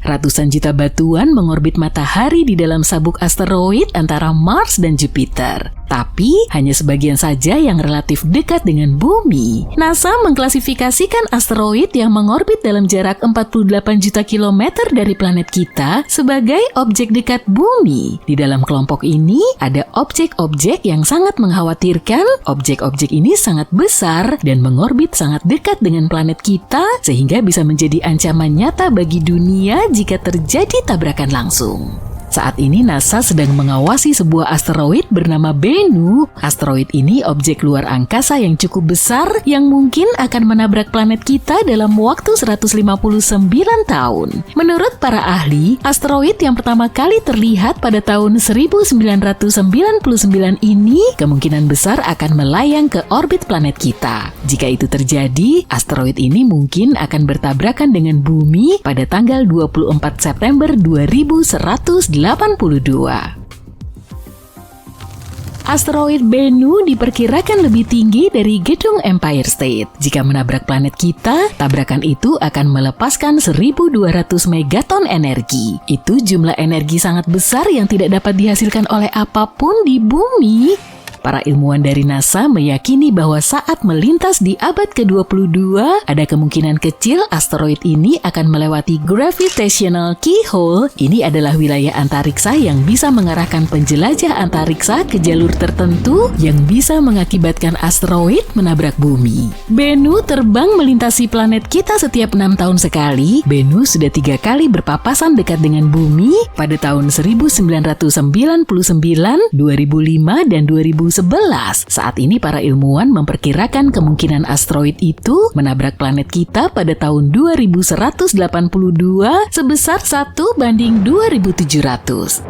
Ratusan juta batuan mengorbit matahari di dalam sabuk asteroid antara Mars dan Jupiter. Tapi hanya sebagian saja yang relatif dekat dengan bumi. NASA mengklasifikasikan asteroid yang mengorbit dalam jarak 48 juta kilometer dari planet kita sebagai objek dekat bumi. Di dalam kelompok ini ada objek-objek yang sangat mengkhawatirkan. Objek-objek ini sangat besar dan mengorbit sangat dekat dengan planet kita sehingga bisa menjadi ancaman nyata bagi dunia jika terjadi tabrakan langsung. Saat ini NASA sedang mengawasi sebuah asteroid bernama Bennu. Asteroid ini objek luar angkasa yang cukup besar yang mungkin akan menabrak planet kita dalam waktu 159 tahun. Menurut para ahli, asteroid yang pertama kali terlihat pada tahun 1999 ini kemungkinan besar akan melayang ke orbit planet kita. Jika itu terjadi, asteroid ini mungkin akan bertabrakan dengan bumi pada tanggal 24 September 2182. Asteroid Bennu diperkirakan lebih tinggi dari gedung Empire State. Jika menabrak planet kita, tabrakan itu akan melepaskan 1.200 megaton energi. Itu jumlah energi sangat besar yang tidak dapat dihasilkan oleh apapun di bumi. Para ilmuwan dari NASA meyakini bahwa saat melintas di abad ke-22, ada kemungkinan kecil asteroid ini akan melewati gravitational keyhole. Ini adalah wilayah antariksa yang bisa mengarahkan penjelajah antariksa ke jalur tertentu yang bisa mengakibatkan asteroid menabrak bumi. Bennu terbang melintasi planet kita setiap 6 tahun sekali. Bennu sudah 3 kali berpapasan dekat dengan bumi pada tahun 1999, 2005, dan 2011. Saat ini para ilmuwan memperkirakan kemungkinan asteroid itu menabrak planet kita pada tahun 2182 sebesar 1:2700.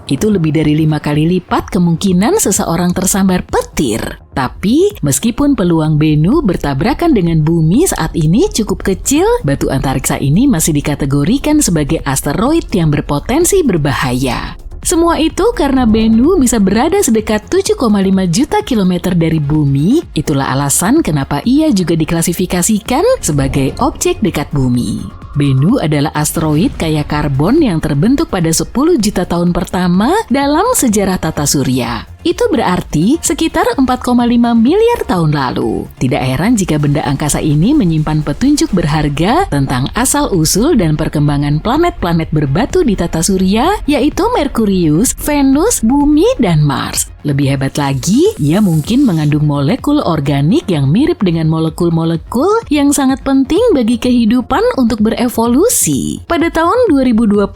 Itu lebih dari 5 kali lipat kemungkinan seseorang tersambar petir. Tapi, meskipun peluang Bennu bertabrakan dengan bumi saat ini cukup kecil, batu antariksa ini masih dikategorikan sebagai asteroid yang berpotensi berbahaya. Semua itu karena Bennu bisa berada sedekat 7,5 juta kilometer dari bumi. Itulah alasan kenapa ia juga diklasifikasikan sebagai objek dekat bumi. Bennu adalah asteroid kaya karbon yang terbentuk pada 10 juta tahun pertama dalam sejarah tata surya. Itu berarti sekitar 4,5 miliar tahun lalu. Tidak heran jika benda angkasa ini menyimpan petunjuk berharga tentang asal-usul dan perkembangan planet-planet berbatu di tata surya, yaitu Merkurius, Venus, Bumi, dan Mars. Lebih hebat lagi, ia mungkin mengandung molekul organik yang mirip dengan molekul-molekul yang sangat penting bagi kehidupan untuk berevolusi. Pada tahun 2020,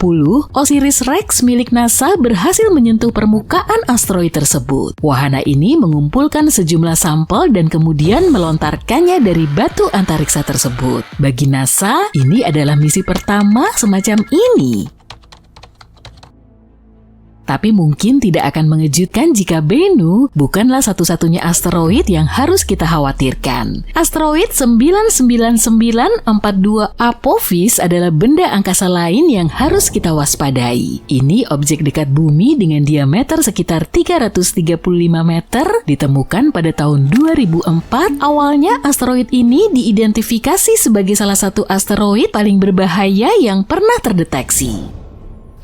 OSIRIS-REx milik NASA berhasil menyentuh permukaan asteroid tersebut. Wahana ini mengumpulkan sejumlah sampel dan kemudian melontarkannya dari batu antariksa tersebut. Bagi NASA, ini adalah misi pertama semacam ini. Tapi mungkin tidak akan mengejutkan jika Bennu bukanlah satu-satunya asteroid yang harus kita khawatirkan. Asteroid 99942 Apophis adalah benda angkasa lain yang harus kita waspadai. Ini objek dekat bumi dengan diameter sekitar 335 meter, ditemukan pada tahun 2004. Awalnya asteroid ini diidentifikasi sebagai salah satu asteroid paling berbahaya yang pernah terdeteksi.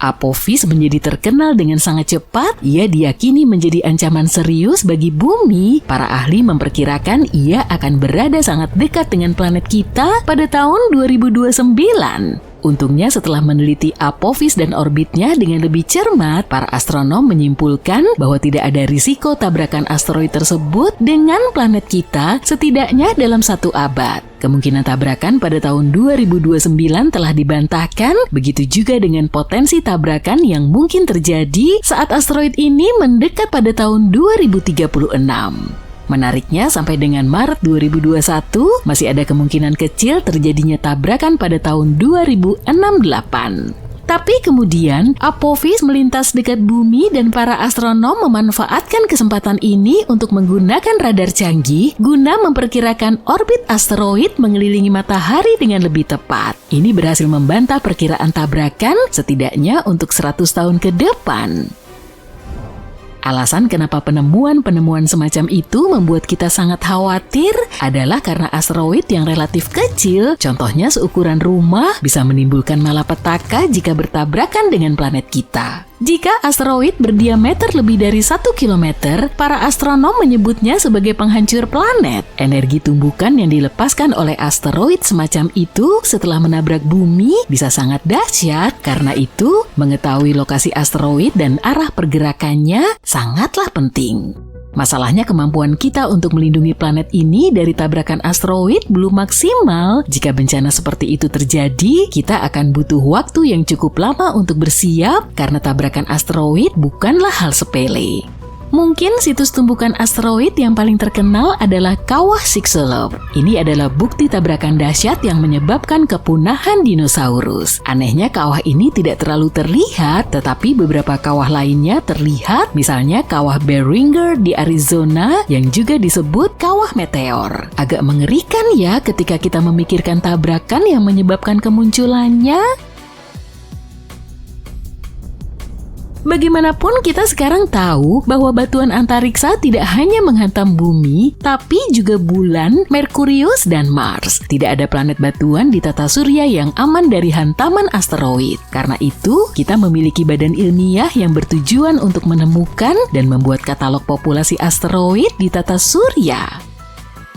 Apophis menjadi terkenal dengan sangat cepat. Ia diyakini menjadi ancaman serius bagi bumi. Para ahli memperkirakan ia akan berada sangat dekat dengan planet kita pada tahun 2029. Untungnya setelah meneliti Apophis dan orbitnya dengan lebih cermat, para astronom menyimpulkan bahwa tidak ada risiko tabrakan asteroid tersebut dengan planet kita setidaknya dalam 1 abad. Kemungkinan tabrakan pada tahun 2029 telah dibantahkan, begitu juga dengan potensi tabrakan yang mungkin terjadi saat asteroid ini mendekat pada tahun 2036. Menariknya, sampai dengan Maret 2021, masih ada kemungkinan kecil terjadinya tabrakan pada tahun 2068. Tapi kemudian, Apophis melintas dekat bumi dan para astronom memanfaatkan kesempatan ini untuk menggunakan radar canggih guna memperkirakan orbit asteroid mengelilingi matahari dengan lebih tepat. Ini berhasil membantah perkiraan tabrakan setidaknya untuk 100 tahun ke depan. Alasan kenapa penemuan-penemuan semacam itu membuat kita sangat khawatir adalah karena asteroid yang relatif kecil, contohnya seukuran rumah, bisa menimbulkan malapetaka jika bertabrakan dengan planet kita. Jika asteroid berdiameter lebih dari 1 km, para astronom menyebutnya sebagai penghancur planet. Energi tumbukan yang dilepaskan oleh asteroid semacam itu setelah menabrak bumi bisa sangat dahsyat. Karena itu, mengetahui lokasi asteroid dan arah pergerakannya sangatlah penting. Masalahnya kemampuan kita untuk melindungi planet ini dari tabrakan asteroid belum maksimal. Jika bencana seperti itu terjadi, kita akan butuh waktu yang cukup lama untuk bersiap karena tabrakan asteroid bukanlah hal sepele. Mungkin situs tumbukan asteroid yang paling terkenal adalah Kawah Chicxulub. Ini adalah bukti tabrakan dahsyat yang menyebabkan kepunahan dinosaurus. Anehnya kawah ini tidak terlalu terlihat, tetapi beberapa kawah lainnya terlihat, misalnya Kawah Beringer di Arizona yang juga disebut Kawah Meteor. Agak mengerikan ya ketika kita memikirkan tabrakan yang menyebabkan kemunculannya. Bagaimanapun kita sekarang tahu bahwa batuan antariksa tidak hanya menghantam bumi, tapi juga bulan, Merkurius, dan Mars. Tidak ada planet batuan di tata surya yang aman dari hantaman asteroid. Karena itu, kita memiliki badan ilmiah yang bertujuan untuk menemukan dan membuat katalog populasi asteroid di tata surya.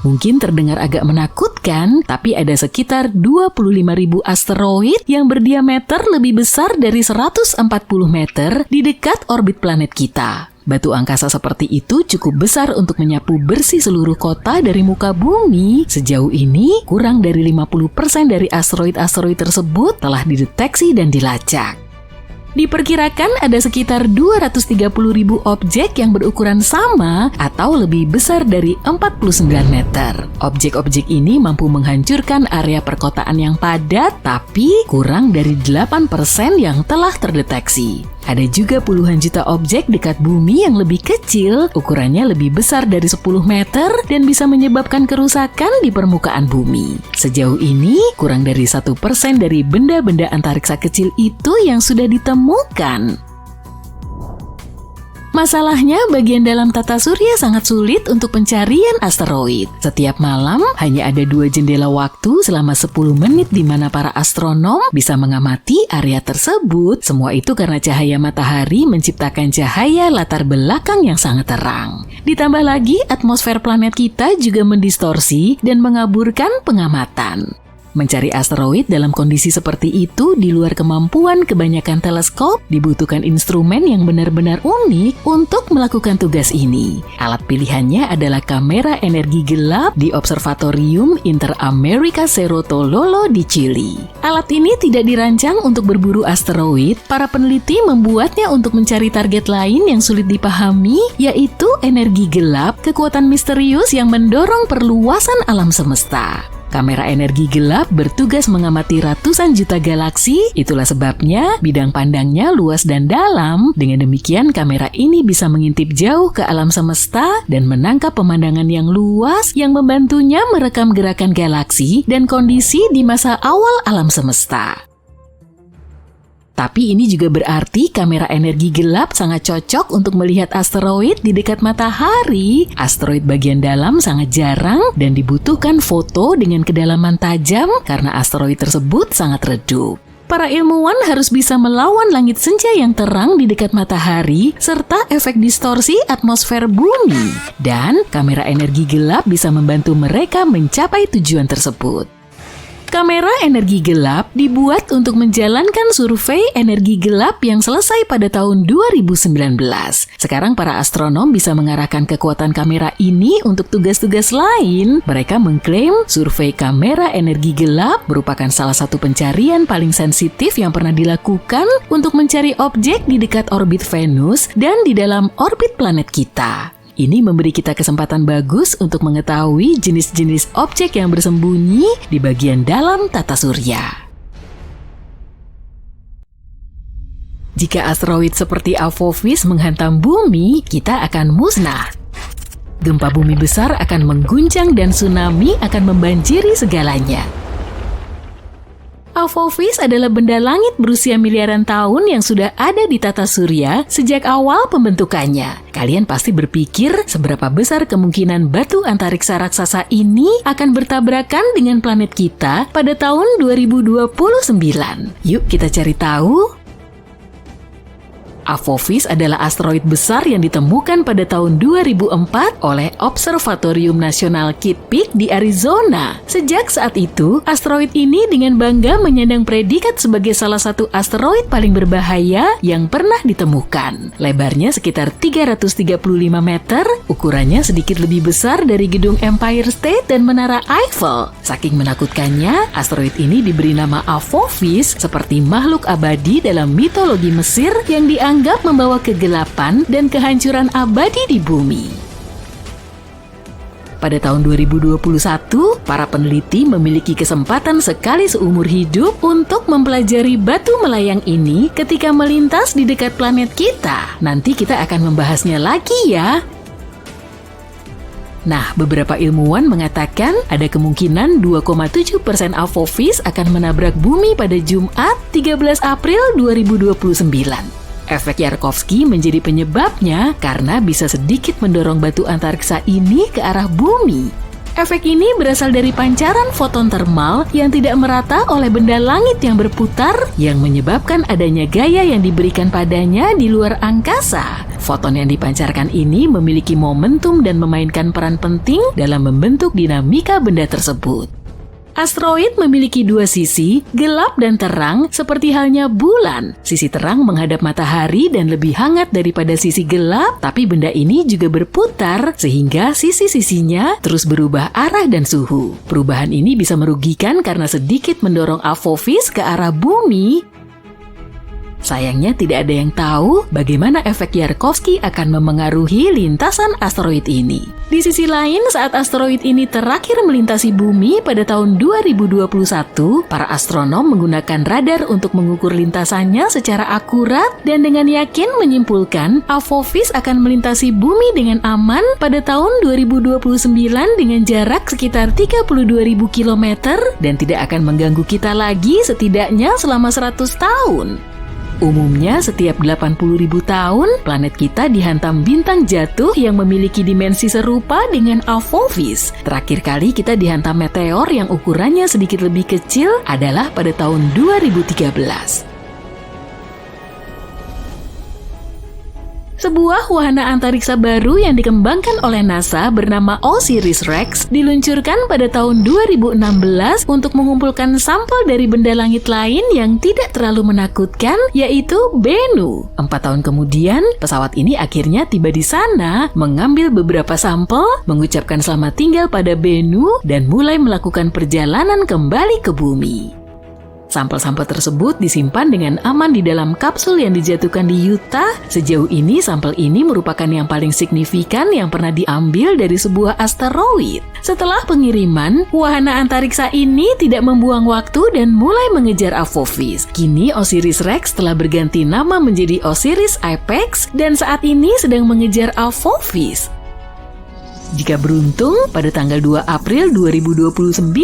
Mungkin terdengar agak menakutkan, tapi ada sekitar 25.000 asteroid yang berdiameter lebih besar dari 140 meter di dekat orbit planet kita. Batu angkasa seperti itu cukup besar untuk menyapu bersih seluruh kota dari muka bumi. Sejauh ini, kurang dari 50% dari asteroid-asteroid tersebut telah dideteksi dan dilacak. Diperkirakan ada sekitar 230.000 objek yang berukuran sama atau lebih besar dari 49 meter. Objek-objek ini mampu menghancurkan area perkotaan yang padat, tapi kurang dari 8% yang telah terdeteksi. Ada juga puluhan juta objek dekat bumi yang lebih kecil, ukurannya lebih besar dari 10 meter dan bisa menyebabkan kerusakan di permukaan bumi. Sejauh ini, kurang dari 1% dari benda-benda antariksa kecil itu yang sudah ditemukan. Masalahnya, bagian dalam tata surya sangat sulit untuk pencarian asteroid. Setiap malam, hanya ada 2 jendela waktu selama 10 menit di mana para astronom bisa mengamati area tersebut. Semua itu karena cahaya matahari menciptakan cahaya latar belakang yang sangat terang. Ditambah lagi, atmosfer planet kita juga mendistorsi dan mengaburkan pengamatan. Mencari asteroid dalam kondisi seperti itu di luar kemampuan kebanyakan teleskop, dibutuhkan instrumen yang benar-benar unik untuk melakukan tugas ini. Alat pilihannya adalah kamera energi gelap di Observatorium Interamerica Cerro Tololo di Chili. Alat ini tidak dirancang untuk berburu asteroid, para peneliti membuatnya untuk mencari target lain yang sulit dipahami, yaitu energi gelap, kekuatan misterius yang mendorong perluasan alam semesta. Kamera energi gelap bertugas mengamati ratusan juta galaksi, itulah sebabnya bidang pandangnya luas dan dalam. Dengan demikian, kamera ini bisa mengintip jauh ke alam semesta dan menangkap pemandangan yang luas yang membantunya merekam gerakan galaksi dan kondisi di masa awal alam semesta. Tapi ini juga berarti kamera energi gelap sangat cocok untuk melihat asteroid di dekat matahari. Asteroid bagian dalam sangat jarang dan dibutuhkan foto dengan kedalaman tajam karena asteroid tersebut sangat redup. Para ilmuwan harus bisa melawan langit senja yang terang di dekat matahari serta efek distorsi atmosfer bumi. Dan kamera energi gelap bisa membantu mereka mencapai tujuan tersebut. Kamera energi gelap dibuat untuk menjalankan survei energi gelap yang selesai pada tahun 2019. Sekarang para astronom bisa mengarahkan kekuatan kamera ini untuk tugas-tugas lain. Mereka mengklaim survei kamera energi gelap merupakan salah satu pencarian paling sensitif yang pernah dilakukan untuk mencari objek di dekat orbit Venus dan di dalam orbit planet kita. Ini memberi kita kesempatan bagus untuk mengetahui jenis-jenis objek yang bersembunyi di bagian dalam tata surya. Jika asteroid seperti Apophis menghantam bumi, kita akan musnah. Gempa bumi besar akan mengguncang dan tsunami akan membanjiri segalanya. Apophis adalah benda langit berusia miliaran tahun yang sudah ada di tata surya sejak awal pembentukannya. Kalian pasti berpikir seberapa besar kemungkinan batu antariksa raksasa ini akan bertabrakan dengan planet kita pada tahun 2029. Yuk kita cari tahu. Apophis adalah asteroid besar yang ditemukan pada tahun 2004 oleh Observatorium Nasional Kitt Peak di Arizona. Sejak saat itu, asteroid ini dengan bangga menyandang predikat sebagai salah satu asteroid paling berbahaya yang pernah ditemukan. Lebarnya sekitar 335 meter, ukurannya sedikit lebih besar dari gedung Empire State dan Menara Eiffel. Saking menakutkannya, asteroid ini diberi nama Apophis seperti makhluk abadi dalam mitologi Mesir yang dianggap membawa kegelapan dan kehancuran abadi di bumi. Pada tahun 2021, para peneliti memiliki kesempatan sekali seumur hidup untuk mempelajari batu melayang ini ketika melintas di dekat planet kita. Nanti kita akan membahasnya lagi ya. Nah, beberapa ilmuwan mengatakan ada kemungkinan 2,7% Apophis akan menabrak bumi pada Jumat 13 April 2029. Efek Yarkovsky menjadi penyebabnya karena bisa sedikit mendorong batu antariksa ini ke arah bumi. Efek ini berasal dari pancaran foton termal yang tidak merata oleh benda langit yang berputar yang menyebabkan adanya gaya yang diberikan padanya di luar angkasa. Foton yang dipancarkan ini memiliki momentum dan memainkan peran penting dalam membentuk dinamika benda tersebut. Asteroid memiliki dua sisi, gelap dan terang, seperti halnya bulan. Sisi terang menghadap matahari dan lebih hangat daripada sisi gelap, tapi benda ini juga berputar sehingga sisi-sisinya terus berubah arah dan suhu. Perubahan ini bisa merugikan karena sedikit mendorong Apophis ke arah bumi. Sayangnya tidak ada yang tahu bagaimana efek Yarkovsky akan memengaruhi lintasan asteroid ini. Di sisi lain, saat asteroid ini terakhir melintasi bumi pada tahun 2021, para astronom menggunakan radar untuk mengukur lintasannya secara akurat dan dengan yakin menyimpulkan Apophis akan melintasi bumi dengan aman pada tahun 2029 dengan jarak sekitar 32.000 km dan tidak akan mengganggu kita lagi setidaknya selama 100 tahun. Umumnya, setiap 80.000 tahun, planet kita dihantam bintang jatuh yang memiliki dimensi serupa dengan Apophis. Terakhir kali kita dihantam meteor yang ukurannya sedikit lebih kecil adalah pada tahun 2013. Sebuah wahana antariksa baru yang dikembangkan oleh NASA bernama OSIRIS-REx diluncurkan pada tahun 2016 untuk mengumpulkan sampel dari benda langit lain yang tidak terlalu menakutkan, yaitu Bennu. 4 tahun kemudian, pesawat ini akhirnya tiba di sana, mengambil beberapa sampel, mengucapkan selamat tinggal pada Bennu, dan mulai melakukan perjalanan kembali ke bumi. Sampel-sampel tersebut disimpan dengan aman di dalam kapsul yang dijatuhkan di Utah. Sejauh ini, sampel ini merupakan yang paling signifikan yang pernah diambil dari sebuah asteroid. Setelah pengiriman, wahana antariksa ini tidak membuang waktu dan mulai mengejar Apophis. Kini OSIRIS-REx telah berganti nama menjadi OSIRIS-APEX dan saat ini sedang mengejar Apophis. Jika beruntung, pada tanggal 2 April 2029,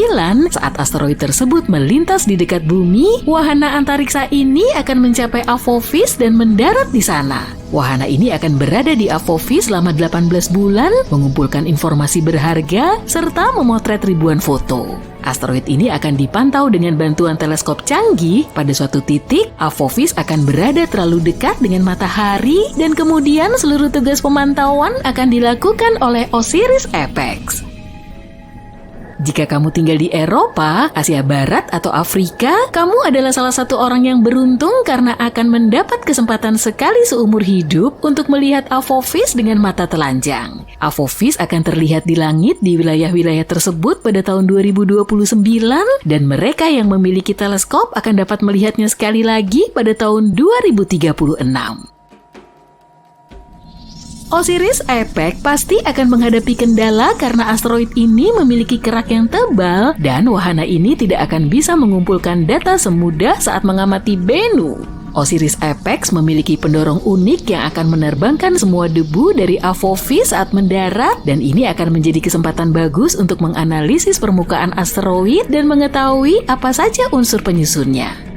saat asteroid tersebut melintas di dekat bumi, wahana antariksa ini akan mencapai Apophis dan mendarat di sana. Wahana ini akan berada di Apophis selama 18 bulan, mengumpulkan informasi berharga, serta memotret ribuan foto. Asteroid ini akan dipantau dengan bantuan teleskop canggih. Pada suatu titik, Apophis akan berada terlalu dekat dengan matahari dan kemudian seluruh tugas pemantauan akan dilakukan oleh OSIRIS-APEX. Jika kamu tinggal di Eropa, Asia Barat, atau Afrika, kamu adalah salah satu orang yang beruntung karena akan mendapat kesempatan sekali seumur hidup untuk melihat Apophis dengan mata telanjang. Apophis akan terlihat di langit di wilayah-wilayah tersebut pada tahun 2029 dan mereka yang memiliki teleskop akan dapat melihatnya sekali lagi pada tahun 2036. OSIRIS-APEX pasti akan menghadapi kendala karena asteroid ini memiliki kerak yang tebal dan wahana ini tidak akan bisa mengumpulkan data semudah saat mengamati Bennu. Osiris Apex memiliki pendorong unik yang akan menerbangkan semua debu dari Apophis saat mendarat, dan ini akan menjadi kesempatan bagus untuk menganalisis permukaan asteroid dan mengetahui apa saja unsur penyusunnya.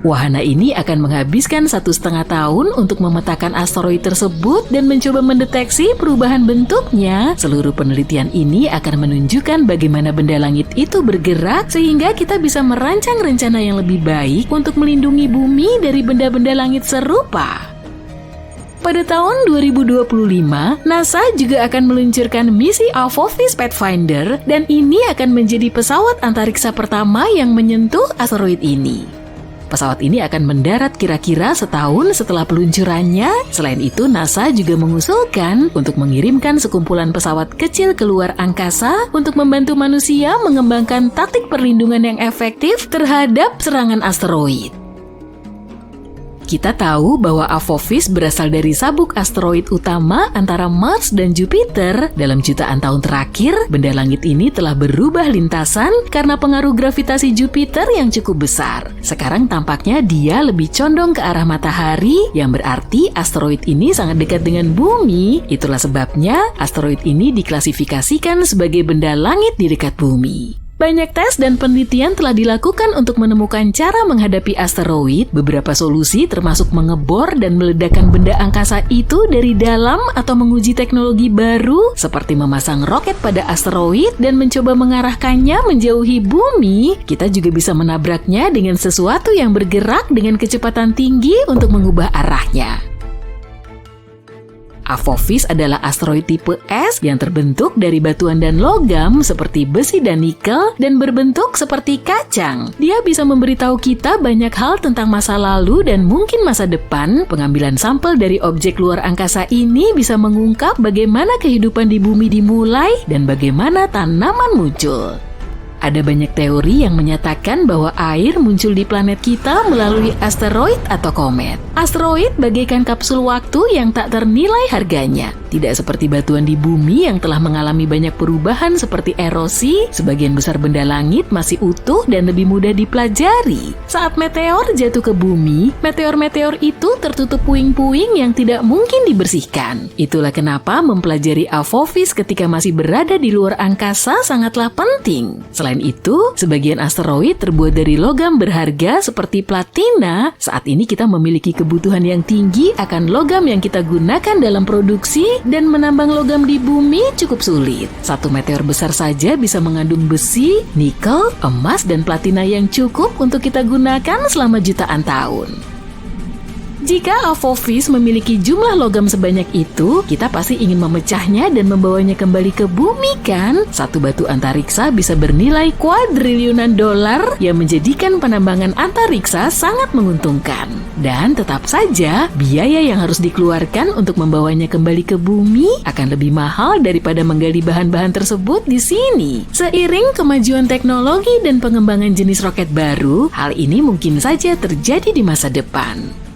Wahana ini akan menghabiskan 1,5 tahun untuk memetakan asteroid tersebut dan mencoba mendeteksi perubahan bentuknya. Seluruh penelitian ini akan menunjukkan bagaimana benda langit itu bergerak sehingga kita bisa merancang rencana yang lebih baik untuk melindungi bumi dari benda-benda langit serupa. Pada tahun 2025, NASA juga akan meluncurkan misi Apophis Pathfinder, dan ini akan menjadi pesawat antariksa pertama yang menyentuh asteroid ini. Pesawat ini akan mendarat kira-kira setahun setelah peluncurannya. Selain itu, NASA juga mengusulkan untuk mengirimkan sekumpulan pesawat kecil ke luar angkasa untuk membantu manusia mengembangkan taktik perlindungan yang efektif terhadap serangan asteroid. Kita tahu bahwa Apophis berasal dari sabuk asteroid utama antara Mars dan Jupiter. Dalam jutaan tahun terakhir, benda langit ini telah berubah lintasan karena pengaruh gravitasi Jupiter yang cukup besar. Sekarang tampaknya dia lebih condong ke arah matahari, yang berarti asteroid ini sangat dekat dengan bumi. Itulah sebabnya asteroid ini diklasifikasikan sebagai benda langit di dekat bumi. Banyak tes dan penelitian telah dilakukan untuk menemukan cara menghadapi asteroid. Beberapa solusi termasuk mengebor dan meledakkan benda angkasa itu dari dalam atau menguji teknologi baru seperti memasang roket pada asteroid dan mencoba mengarahkannya menjauhi bumi. Kita juga bisa menabraknya dengan sesuatu yang bergerak dengan kecepatan tinggi untuk mengubah arahnya. Apophis adalah asteroid tipe S yang terbentuk dari batuan dan logam seperti besi dan nikel dan berbentuk seperti kacang. Dia bisa memberitahu kita banyak hal tentang masa lalu dan mungkin masa depan. Pengambilan sampel dari objek luar angkasa ini bisa mengungkap bagaimana kehidupan di bumi dimulai dan bagaimana tanaman muncul. Ada banyak teori yang menyatakan bahwa air muncul di planet kita melalui asteroid atau komet. Asteroid bagaikan kapsul waktu yang tak ternilai harganya. Tidak seperti batuan di bumi yang telah mengalami banyak perubahan seperti erosi, sebagian besar benda langit masih utuh dan lebih mudah dipelajari. Saat meteor jatuh ke bumi, meteor-meteor itu tertutup puing-puing yang tidak mungkin dibersihkan. Itulah kenapa mempelajari Apophis ketika masih berada di luar angkasa sangatlah penting. Selain itu, sebagian asteroid terbuat dari logam berharga seperti platina. Saat ini kita memiliki kebutuhan yang tinggi akan logam yang kita gunakan dalam produksi, dan menambang logam di bumi cukup sulit. Satu meteor besar saja bisa mengandung besi, nikel, emas, dan platina yang cukup untuk kita gunakan selama jutaan tahun. Jika Apophis memiliki jumlah logam sebanyak itu, kita pasti ingin memecahnya dan membawanya kembali ke bumi, kan? Satu batu antariksa bisa bernilai kuadriliunan dolar yang menjadikan penambangan antariksa sangat menguntungkan. Dan tetap saja, biaya yang harus dikeluarkan untuk membawanya kembali ke bumi akan lebih mahal daripada menggali bahan-bahan tersebut di sini. Seiring kemajuan teknologi dan pengembangan jenis roket baru, hal ini mungkin saja terjadi di masa depan.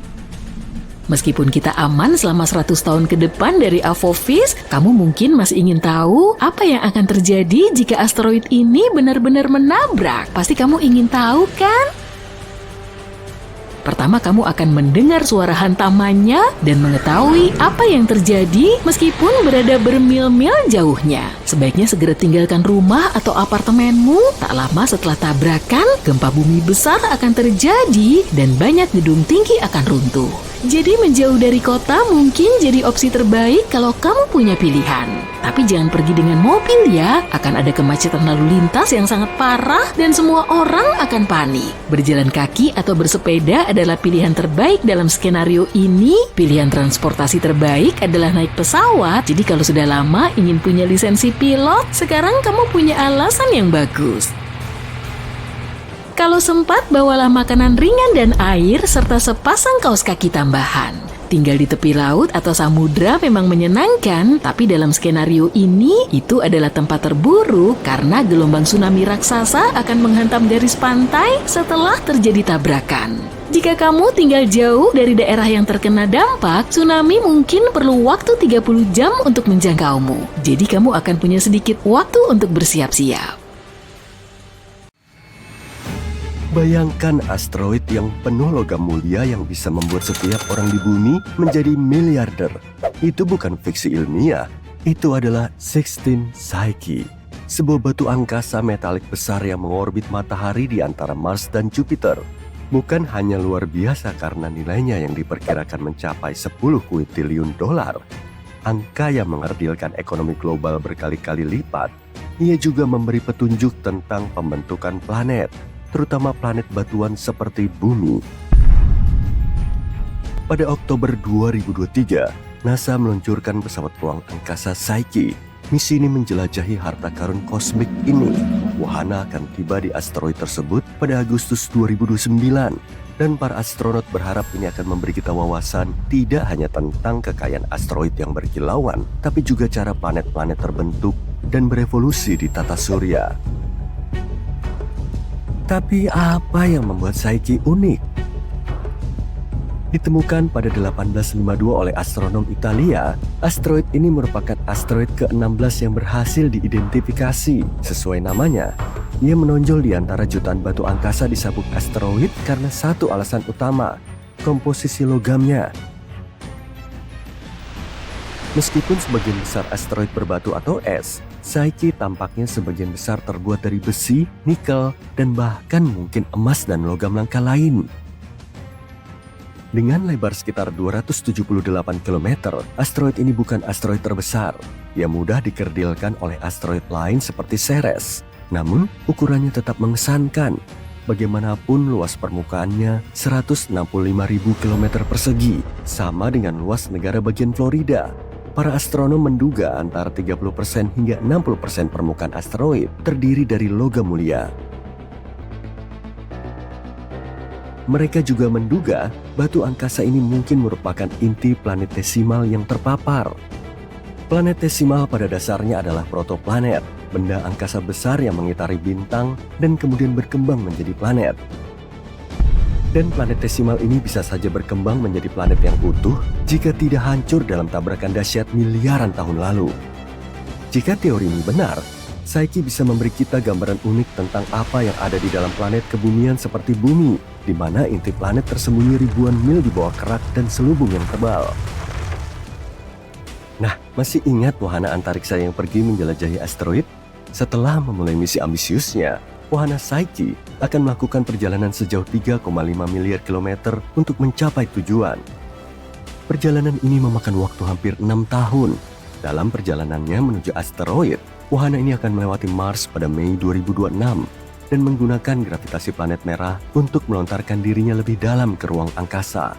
Meskipun kita aman selama 100 tahun ke depan dari Apophis, kamu mungkin masih ingin tahu apa yang akan terjadi jika asteroid ini benar-benar menabrak. Pasti kamu ingin tahu, kan? Pertama, kamu akan mendengar suara hantamannya dan mengetahui apa yang terjadi meskipun berada bermil-mil jauhnya. Sebaiknya segera tinggalkan rumah atau apartemenmu. Tak lama setelah tabrakan, gempa bumi besar akan terjadi dan banyak gedung tinggi akan runtuh. Jadi menjauh dari kota mungkin jadi opsi terbaik kalau kamu punya pilihan. Tapi jangan pergi dengan mobil ya, akan ada kemacetan lalu lintas yang sangat parah dan semua orang akan panik. Berjalan kaki atau bersepeda adalah pilihan terbaik dalam skenario ini. Pilihan transportasi terbaik adalah naik pesawat. Jadi kalau sudah lama ingin punya lisensi pilot, sekarang kamu punya alasan yang bagus. Kalau sempat, bawalah makanan ringan dan air serta sepasang kaos kaki tambahan. Tinggal di tepi laut atau samudra memang menyenangkan, tapi dalam skenario ini, itu adalah tempat terburuk karena gelombang tsunami raksasa akan menghantam garis pantai setelah terjadi tabrakan. Jika kamu tinggal jauh dari daerah yang terkena dampak, tsunami mungkin perlu waktu 30 jam untuk menjangkaumu. Jadi kamu akan punya sedikit waktu untuk bersiap-siap. Bayangkan asteroid yang penuh logam mulia yang bisa membuat setiap orang di bumi menjadi miliarder. Itu bukan fiksi ilmiah, itu adalah 16 Psyche, sebuah batu angkasa metalik besar yang mengorbit matahari di antara Mars dan Jupiter. Bukan hanya luar biasa karena nilainya yang diperkirakan mencapai 10 kuintillion dolar, angka yang mengerdilkan ekonomi global berkali-kali lipat. Ia juga memberi petunjuk tentang pembentukan planet, terutama planet batuan seperti bumi. Pada Oktober 2023, NASA meluncurkan pesawat ruang angkasa Psyche. Misi ini menjelajahi harta karun kosmik ini. Wahana akan tiba di asteroid tersebut pada Agustus 2029, dan para astronot berharap ini akan memberi kita wawasan tidak hanya tentang kekayaan asteroid yang berkilauan, tapi juga cara planet-planet terbentuk dan berevolusi di tata surya. Tapi apa yang membuat Psyche unik? Ditemukan pada 1852 oleh astronom Italia, asteroid ini merupakan asteroid ke-16 yang berhasil diidentifikasi. Sesuai namanya, ia menonjol di antara jutaan batu angkasa di sabuk asteroid karena satu alasan utama, komposisi logamnya. Meskipun sebagian besar asteroid berbatu atau es, Psyche tampaknya sebagian besar terbuat dari besi, nikel, dan bahkan mungkin emas dan logam langka lain. Dengan lebar sekitar 278 km, asteroid ini bukan asteroid terbesar. Ia mudah dikerdilkan oleh asteroid lain seperti Ceres. Namun, ukurannya tetap mengesankan. Bagaimanapun luas permukaannya 165.000 km persegi, sama dengan luas negara bagian Florida. Para astronom menduga antara 30% hingga 60% permukaan asteroid terdiri dari logam mulia. Mereka juga menduga batu angkasa ini mungkin merupakan inti planetesimal yang terpapar. Planetesimal pada dasarnya adalah protoplanet, benda angkasa besar yang mengitari bintang dan kemudian berkembang menjadi planet. Dan planetesimal ini bisa saja berkembang menjadi planet yang utuh jika tidak hancur dalam tabrakan dahsyat miliaran tahun lalu. Jika teori ini benar, Psyche bisa memberi kita gambaran unik tentang apa yang ada di dalam planet kebumian seperti bumi, di mana inti planet tersembunyi ribuan mil di bawah kerak dan selubung yang tebal. Nah, masih ingat wahana antariksa yang pergi menjelajahi asteroid? Setelah memulai misi ambisiusnya, wahana Psyche akan melakukan perjalanan sejauh 3,5 miliar kilometer untuk mencapai tujuan. Perjalanan ini memakan waktu hampir 6 tahun. Dalam perjalanannya menuju asteroid, wahana ini akan melewati Mars pada Mei 2026 dan menggunakan gravitasi planet merah untuk melontarkan dirinya lebih dalam ke ruang angkasa.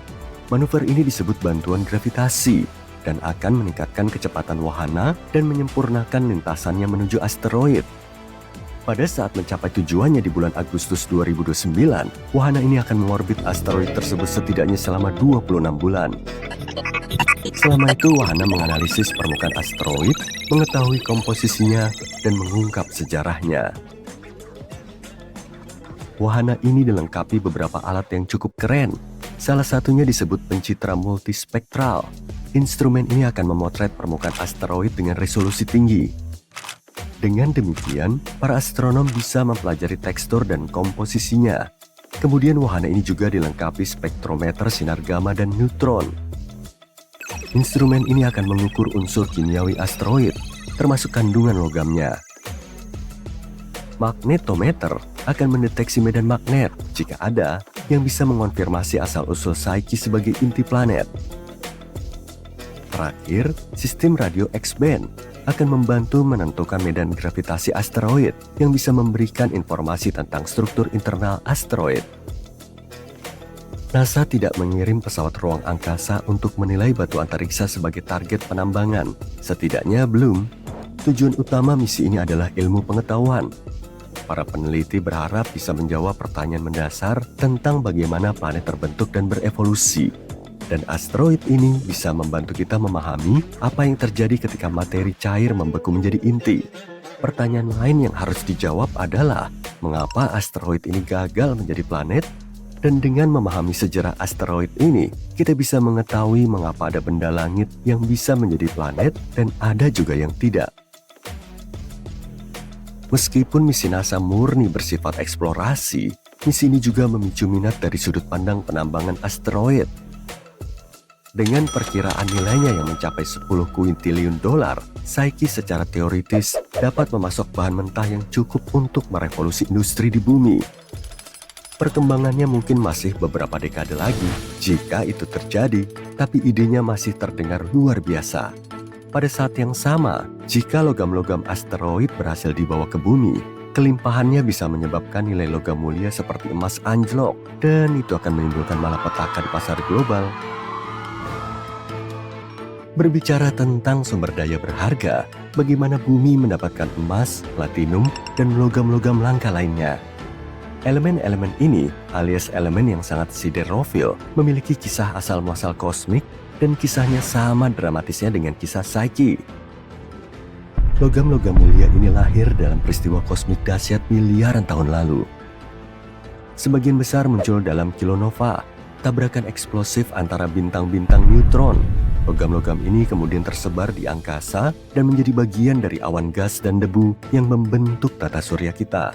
Manuver ini disebut bantuan gravitasi dan akan meningkatkan kecepatan wahana dan menyempurnakan lintasannya menuju asteroid. Pada saat mencapai tujuannya di bulan Agustus 2029, wahana ini akan mengorbit asteroid tersebut setidaknya selama 26 bulan. Selama itu, wahana menganalisis permukaan asteroid, mengetahui komposisinya, dan mengungkap sejarahnya. Wahana ini dilengkapi beberapa alat yang cukup keren. Salah satunya disebut pencitra multispektral. Instrumen ini akan memotret permukaan asteroid dengan resolusi tinggi. Dengan demikian, para astronom bisa mempelajari tekstur dan komposisinya. Kemudian wahana ini juga dilengkapi spektrometer sinar gamma dan neutron. Instrumen ini akan mengukur unsur kimiawi asteroid, termasuk kandungan logamnya. Magnetometer akan mendeteksi medan magnet jika ada yang bisa mengonfirmasi asal-usul Psyche sebagai inti planet. Terakhir, sistem radio X-band akan membantu menentukan medan gravitasi asteroid yang bisa memberikan informasi tentang struktur internal asteroid. NASA tidak mengirim pesawat ruang angkasa untuk menilai batu antariksa sebagai target penambangan. Setidaknya belum. Tujuan utama misi ini adalah ilmu pengetahuan. Para peneliti berharap bisa menjawab pertanyaan mendasar tentang bagaimana planet terbentuk dan berevolusi. Dan asteroid ini bisa membantu kita memahami apa yang terjadi ketika materi cair membeku menjadi inti. Pertanyaan lain yang harus dijawab adalah, mengapa asteroid ini gagal menjadi planet? Dan dengan memahami sejarah asteroid ini, kita bisa mengetahui mengapa ada benda langit yang bisa menjadi planet dan ada juga yang tidak. Meskipun misi NASA murni bersifat eksplorasi, Misi ini juga memicu minat dari sudut pandang penambangan asteroid. Dengan perkiraan nilainya yang mencapai 10 kuintillion dolar, Psyche secara teoritis dapat memasok bahan mentah yang cukup untuk merevolusi industri di bumi. Perkembangannya mungkin masih beberapa dekade lagi jika itu terjadi, tapi idenya masih terdengar luar biasa. Pada saat yang sama, jika logam-logam asteroid berhasil dibawa ke bumi, kelimpahannya bisa menyebabkan nilai logam mulia seperti emas anjlok, dan itu akan menimbulkan malapetaka di pasar global. Berbicara tentang sumber daya berharga, bagaimana bumi mendapatkan emas, platinum, dan logam-logam langka lainnya? Elemen-elemen ini, alias elemen yang sangat siderofil, memiliki kisah asal-muasal kosmik, dan kisahnya sama dramatisnya dengan kisah Psyche. Logam-logam mulia ini lahir dalam peristiwa kosmik dahsyat miliaran tahun lalu. Sebagian besar muncul dalam kilonova, tabrakan eksplosif antara bintang-bintang neutron. Logam-logam ini kemudian tersebar di angkasa dan menjadi bagian dari awan gas dan debu yang membentuk tata surya kita.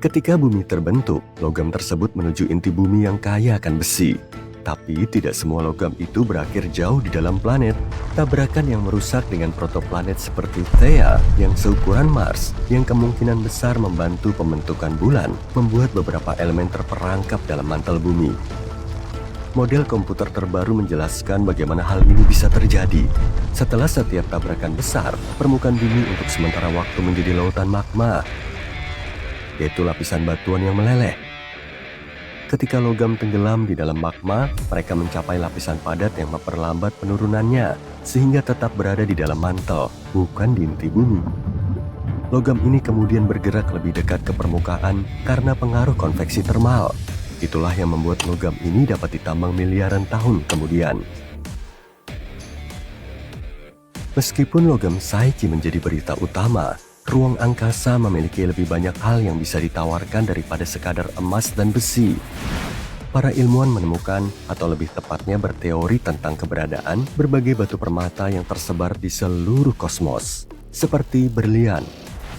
Ketika bumi terbentuk, logam tersebut menuju inti bumi yang kaya akan besi. Tapi tidak semua logam itu berakhir jauh di dalam planet. Tabrakan yang merusak dengan protoplanet seperti Theia yang seukuran Mars, yang kemungkinan besar membantu pembentukan bulan, membuat beberapa elemen terperangkap dalam mantel bumi. Model komputer terbaru menjelaskan bagaimana hal ini bisa terjadi. Setelah setiap tabrakan besar, permukaan bumi untuk sementara waktu menjadi lautan magma, yaitu lapisan batuan yang meleleh. Ketika logam tenggelam di dalam magma, mereka mencapai lapisan padat yang memperlambat penurunannya, sehingga tetap berada di dalam mantel, bukan di inti bumi. Logam ini kemudian bergerak lebih dekat ke permukaan karena pengaruh konveksi termal. Itulah yang membuat logam ini dapat ditambang miliaran tahun kemudian. Meskipun logam Psyche menjadi berita utama, ruang angkasa memiliki lebih banyak hal yang bisa ditawarkan daripada sekadar emas dan besi. Para ilmuwan menemukan, atau lebih tepatnya berteori tentang keberadaan berbagai batu permata yang tersebar di seluruh kosmos, seperti berlian.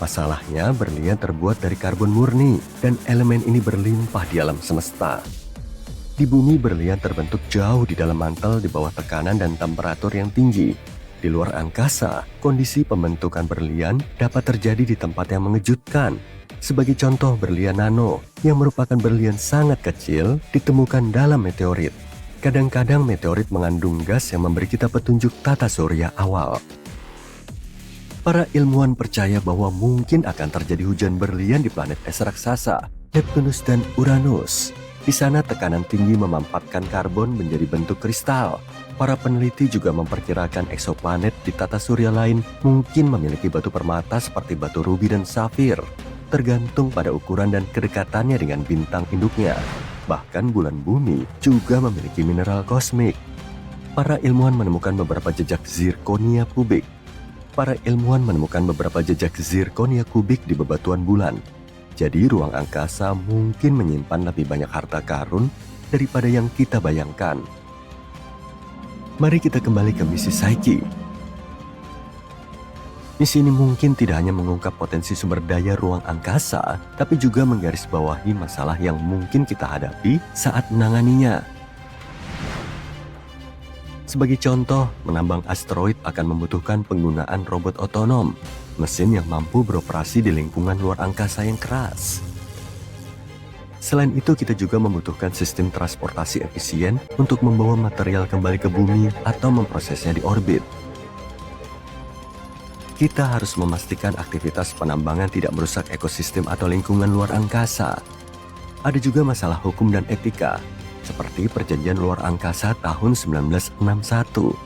Masalahnya, berlian terbuat dari karbon murni, dan elemen ini berlimpah di alam semesta. Di bumi, berlian terbentuk jauh di dalam mantel di bawah tekanan dan temperatur yang tinggi. Di luar angkasa, kondisi pembentukan berlian dapat terjadi di tempat yang mengejutkan. Sebagai contoh, berlian nano, yang merupakan berlian sangat kecil, ditemukan dalam meteorit. Kadang-kadang meteorit mengandung gas yang memberi kita petunjuk tata surya awal. Para ilmuwan percaya bahwa mungkin akan terjadi hujan berlian di planet es raksasa, Neptunus dan Uranus. Di sana tekanan tinggi memampatkan karbon menjadi bentuk kristal. Para peneliti juga memperkirakan eksoplanet di tata surya lain mungkin memiliki batu permata seperti batu rubi dan safir, tergantung pada ukuran dan kedekatannya dengan bintang induknya. Bahkan bulan bumi juga memiliki mineral kosmik. Para ilmuwan menemukan beberapa jejak zirkonia kubik. Di bebatuan bulan. Jadi ruang angkasa mungkin menyimpan lebih banyak harta karun daripada yang kita bayangkan. Mari kita kembali ke misi Psyche. Misi ini mungkin tidak hanya mengungkap potensi sumber daya ruang angkasa, tapi juga menggarisbawahi masalah yang mungkin kita hadapi saat menanganinya. Sebagai contoh, menambang asteroid akan membutuhkan penggunaan robot otonom, mesin yang mampu beroperasi di lingkungan luar angkasa yang keras. Selain itu, kita juga membutuhkan sistem transportasi efisien untuk membawa material kembali ke bumi atau memprosesnya di orbit. Kita harus memastikan aktivitas penambangan tidak merusak ekosistem atau lingkungan luar angkasa. Ada juga masalah hukum dan etika, seperti Perjanjian Luar Angkasa tahun 1961.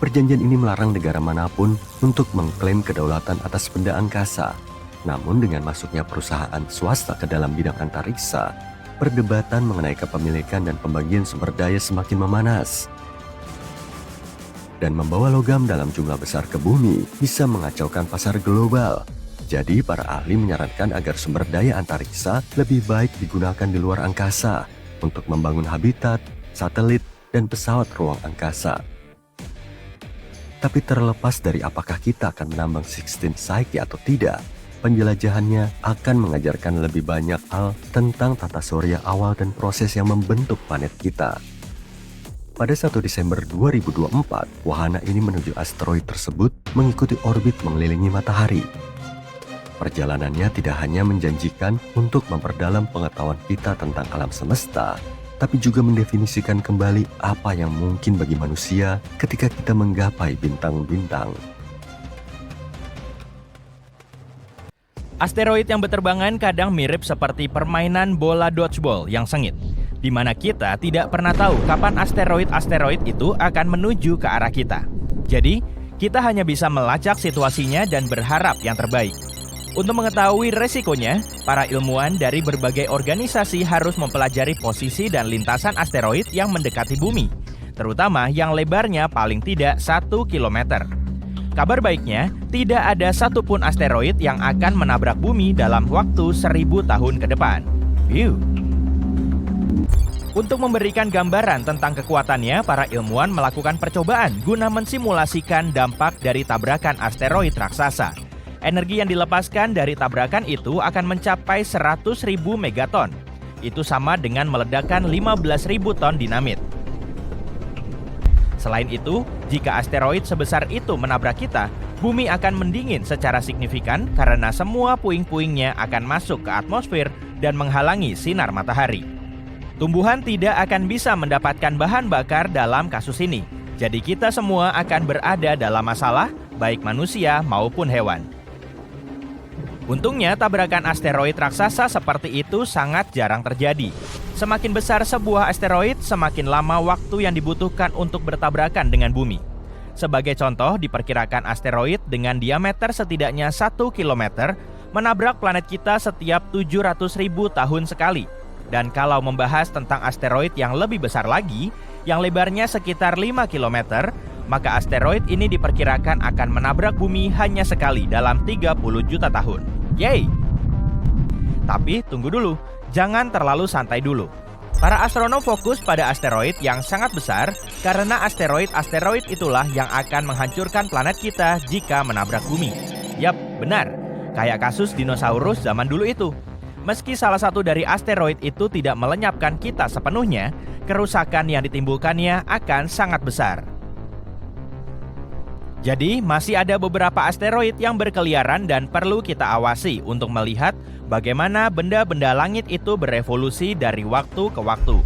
Perjanjian ini melarang negara manapun untuk mengklaim kedaulatan atas benda angkasa. Namun dengan masuknya perusahaan swasta ke dalam bidang antariksa, perdebatan mengenai kepemilikan dan pembagian sumber daya semakin memanas. Dan membawa logam dalam jumlah besar ke bumi bisa mengacaukan pasar global. Jadi para ahli menyarankan agar sumber daya antariksa lebih baik digunakan di luar angkasa untuk membangun habitat, satelit, dan pesawat ruang angkasa. Tapi terlepas dari apakah kita akan menambang 16 Psyche atau tidak, Penjelajahannya akan mengajarkan lebih banyak hal tentang tata surya awal dan proses yang membentuk planet kita. Pada 1 Desember 2024, wahana ini menuju asteroid tersebut mengikuti orbit mengelilingi matahari. Perjalanannya tidak hanya menjanjikan untuk memperdalam pengetahuan kita tentang alam semesta, tapi juga mendefinisikan kembali apa yang mungkin bagi manusia ketika kita menggapai bintang-bintang. Asteroid yang berterbangan kadang mirip seperti permainan bola dodgeball yang sengit, di mana kita tidak pernah tahu kapan asteroid-asteroid itu akan menuju ke arah kita. Jadi, kita hanya bisa melacak situasinya dan berharap yang terbaik. Untuk mengetahui resikonya, para ilmuwan dari berbagai organisasi harus mempelajari posisi dan lintasan asteroid yang mendekati bumi, terutama yang lebarnya paling tidak 1 km. Kabar baiknya, tidak ada satupun asteroid yang akan menabrak bumi dalam waktu 1000 tahun ke depan. Untuk memberikan gambaran tentang kekuatannya, para ilmuwan melakukan percobaan guna mensimulasikan dampak dari tabrakan asteroid raksasa. Energi yang dilepaskan dari tabrakan itu akan mencapai 100.000 megaton. Itu sama dengan meledakkan 15.000 ton dinamit. Selain itu, jika asteroid sebesar itu menabrak kita, bumi akan mendingin secara signifikan karena semua puing-puingnya akan masuk ke atmosfer dan menghalangi sinar matahari. Tumbuhan tidak akan bisa mendapatkan bahan bakar dalam kasus ini, jadi kita semua akan berada dalam masalah, baik manusia maupun hewan. Untungnya, tabrakan asteroid raksasa seperti itu sangat jarang terjadi. Semakin besar sebuah asteroid, semakin lama waktu yang dibutuhkan untuk bertabrakan dengan bumi. Sebagai contoh, diperkirakan asteroid dengan diameter setidaknya 1 km menabrak planet kita setiap 700.000 tahun sekali. Dan kalau membahas tentang asteroid yang lebih besar lagi, yang lebarnya sekitar 5 km, maka asteroid ini diperkirakan akan menabrak bumi hanya sekali dalam 30 juta tahun. Yeay! Tapi tunggu dulu, jangan terlalu santai dulu. Para astronom fokus pada asteroid yang sangat besar karena asteroid-asteroid itulah yang akan menghancurkan planet kita jika menabrak bumi. Yap, benar. Kayak kasus dinosaurus zaman dulu itu. Meski salah satu dari asteroid itu tidak melenyapkan kita sepenuhnya, kerusakan yang ditimbulkannya akan sangat besar. Jadi, masih ada beberapa asteroid yang berkeliaran dan perlu kita awasi untuk melihat bagaimana benda-benda langit itu berevolusi dari waktu ke waktu.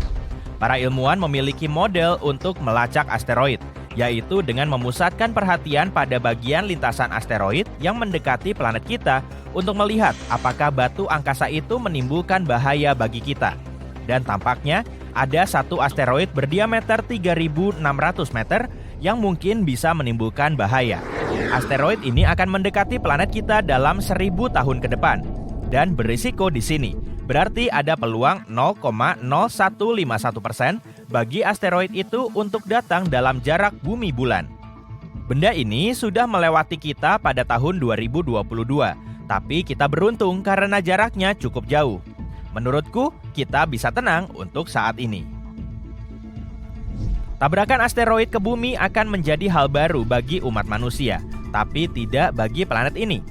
Para ilmuwan memiliki model untuk melacak asteroid, yaitu dengan memusatkan perhatian pada bagian lintasan asteroid yang mendekati planet kita untuk melihat apakah batu angkasa itu menimbulkan bahaya bagi kita. Dan tampaknya ada satu asteroid berdiameter 3.600 meter yang mungkin bisa menimbulkan bahaya. Asteroid ini akan mendekati planet kita dalam 1000 tahun ke depan dan berisiko di sini. Berarti ada peluang 0,0151% bagi asteroid itu untuk datang dalam jarak bumi bulan. Benda ini sudah melewati kita pada tahun 2022, tapi kita beruntung karena jaraknya cukup jauh. Menurutku, kita bisa tenang untuk saat ini. Tabrakan asteroid ke bumi akan menjadi hal baru bagi umat manusia, tapi tidak bagi planet ini.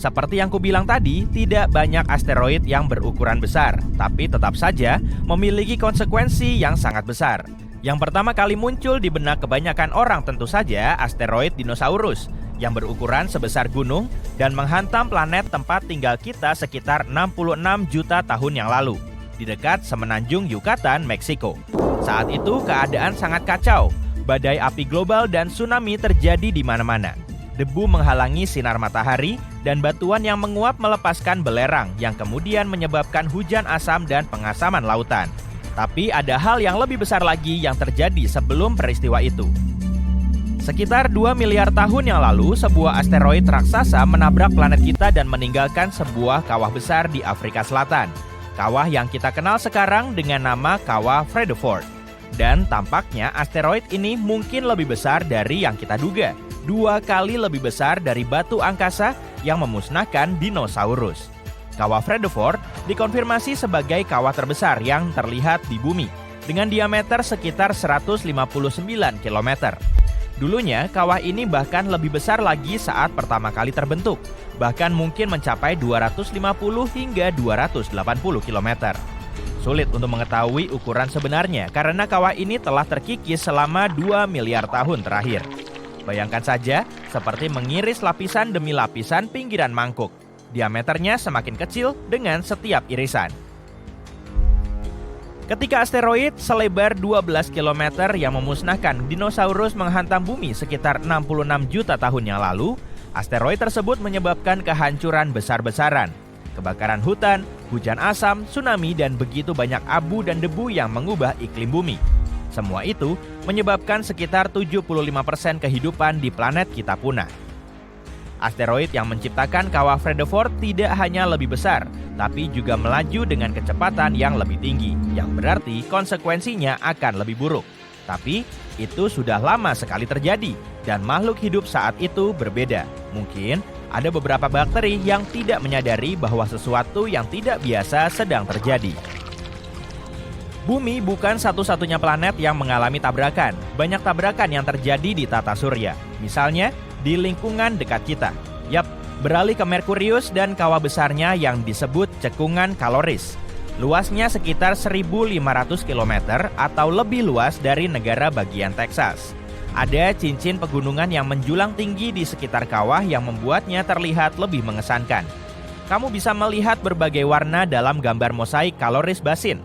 Seperti yang kubilang tadi, tidak banyak asteroid yang berukuran besar, tapi tetap saja memiliki konsekuensi yang sangat besar. Yang pertama kali muncul di benak kebanyakan orang tentu saja asteroid dinosaurus, yang berukuran sebesar gunung dan menghantam planet tempat tinggal kita sekitar 66 juta tahun yang lalu, di dekat semenanjung Yucatan, Meksiko. Saat itu keadaan sangat kacau, badai api global dan tsunami terjadi di mana-mana. Debu menghalangi sinar matahari dan batuan yang menguap melepaskan belerang yang kemudian menyebabkan hujan asam dan pengasaman lautan. Tapi ada hal yang lebih besar lagi yang terjadi sebelum peristiwa itu. Sekitar 2 miliar tahun yang lalu, sebuah asteroid raksasa menabrak planet kita dan meninggalkan sebuah kawah besar di Afrika Selatan. Kawah yang kita kenal sekarang dengan nama Kawah Fredeford. Dan tampaknya asteroid ini mungkin lebih besar dari yang kita duga. 2 kali lebih besar dari batu angkasa yang memusnahkan dinosaurus. Kawah Fredeford dikonfirmasi sebagai kawah terbesar yang terlihat di bumi, dengan diameter sekitar 159 km. Dulunya, kawah ini bahkan lebih besar lagi saat pertama kali terbentuk, bahkan mungkin mencapai 250 hingga 280 km. Sulit untuk mengetahui ukuran sebenarnya karena kawah ini telah terkikis selama 2 miliar tahun terakhir. Bayangkan saja, seperti mengiris lapisan demi lapisan pinggiran mangkuk. Diameternya semakin kecil dengan setiap irisan. Ketika asteroid selebar 12 km yang memusnahkan dinosaurus menghantam bumi sekitar 66 juta tahun yang lalu, asteroid tersebut menyebabkan kehancuran besar-besaran, kebakaran hutan, hujan asam, tsunami, dan begitu banyak abu dan debu yang mengubah iklim bumi. Semua itu menyebabkan sekitar 75% kehidupan di planet kita punah. Asteroid yang menciptakan kawah Vredefort tidak hanya lebih besar, tapi juga melaju dengan kecepatan yang lebih tinggi, yang berarti konsekuensinya akan lebih buruk. Tapi itu sudah lama sekali terjadi, dan makhluk hidup saat itu berbeda. Mungkin ada beberapa bakteri yang tidak menyadari bahwa sesuatu yang tidak biasa sedang terjadi. Bumi bukan satu-satunya planet yang mengalami tabrakan. Banyak tabrakan yang terjadi di tata surya. Misalnya, di lingkungan dekat kita. Yap, beralih ke Merkurius dan kawah besarnya yang disebut cekungan Kaloris. Luasnya sekitar 1.500 km atau lebih luas dari negara bagian Texas. Ada cincin pegunungan yang menjulang tinggi di sekitar kawah yang membuatnya terlihat lebih mengesankan. Kamu bisa melihat berbagai warna dalam gambar mosaik Kaloris Basin.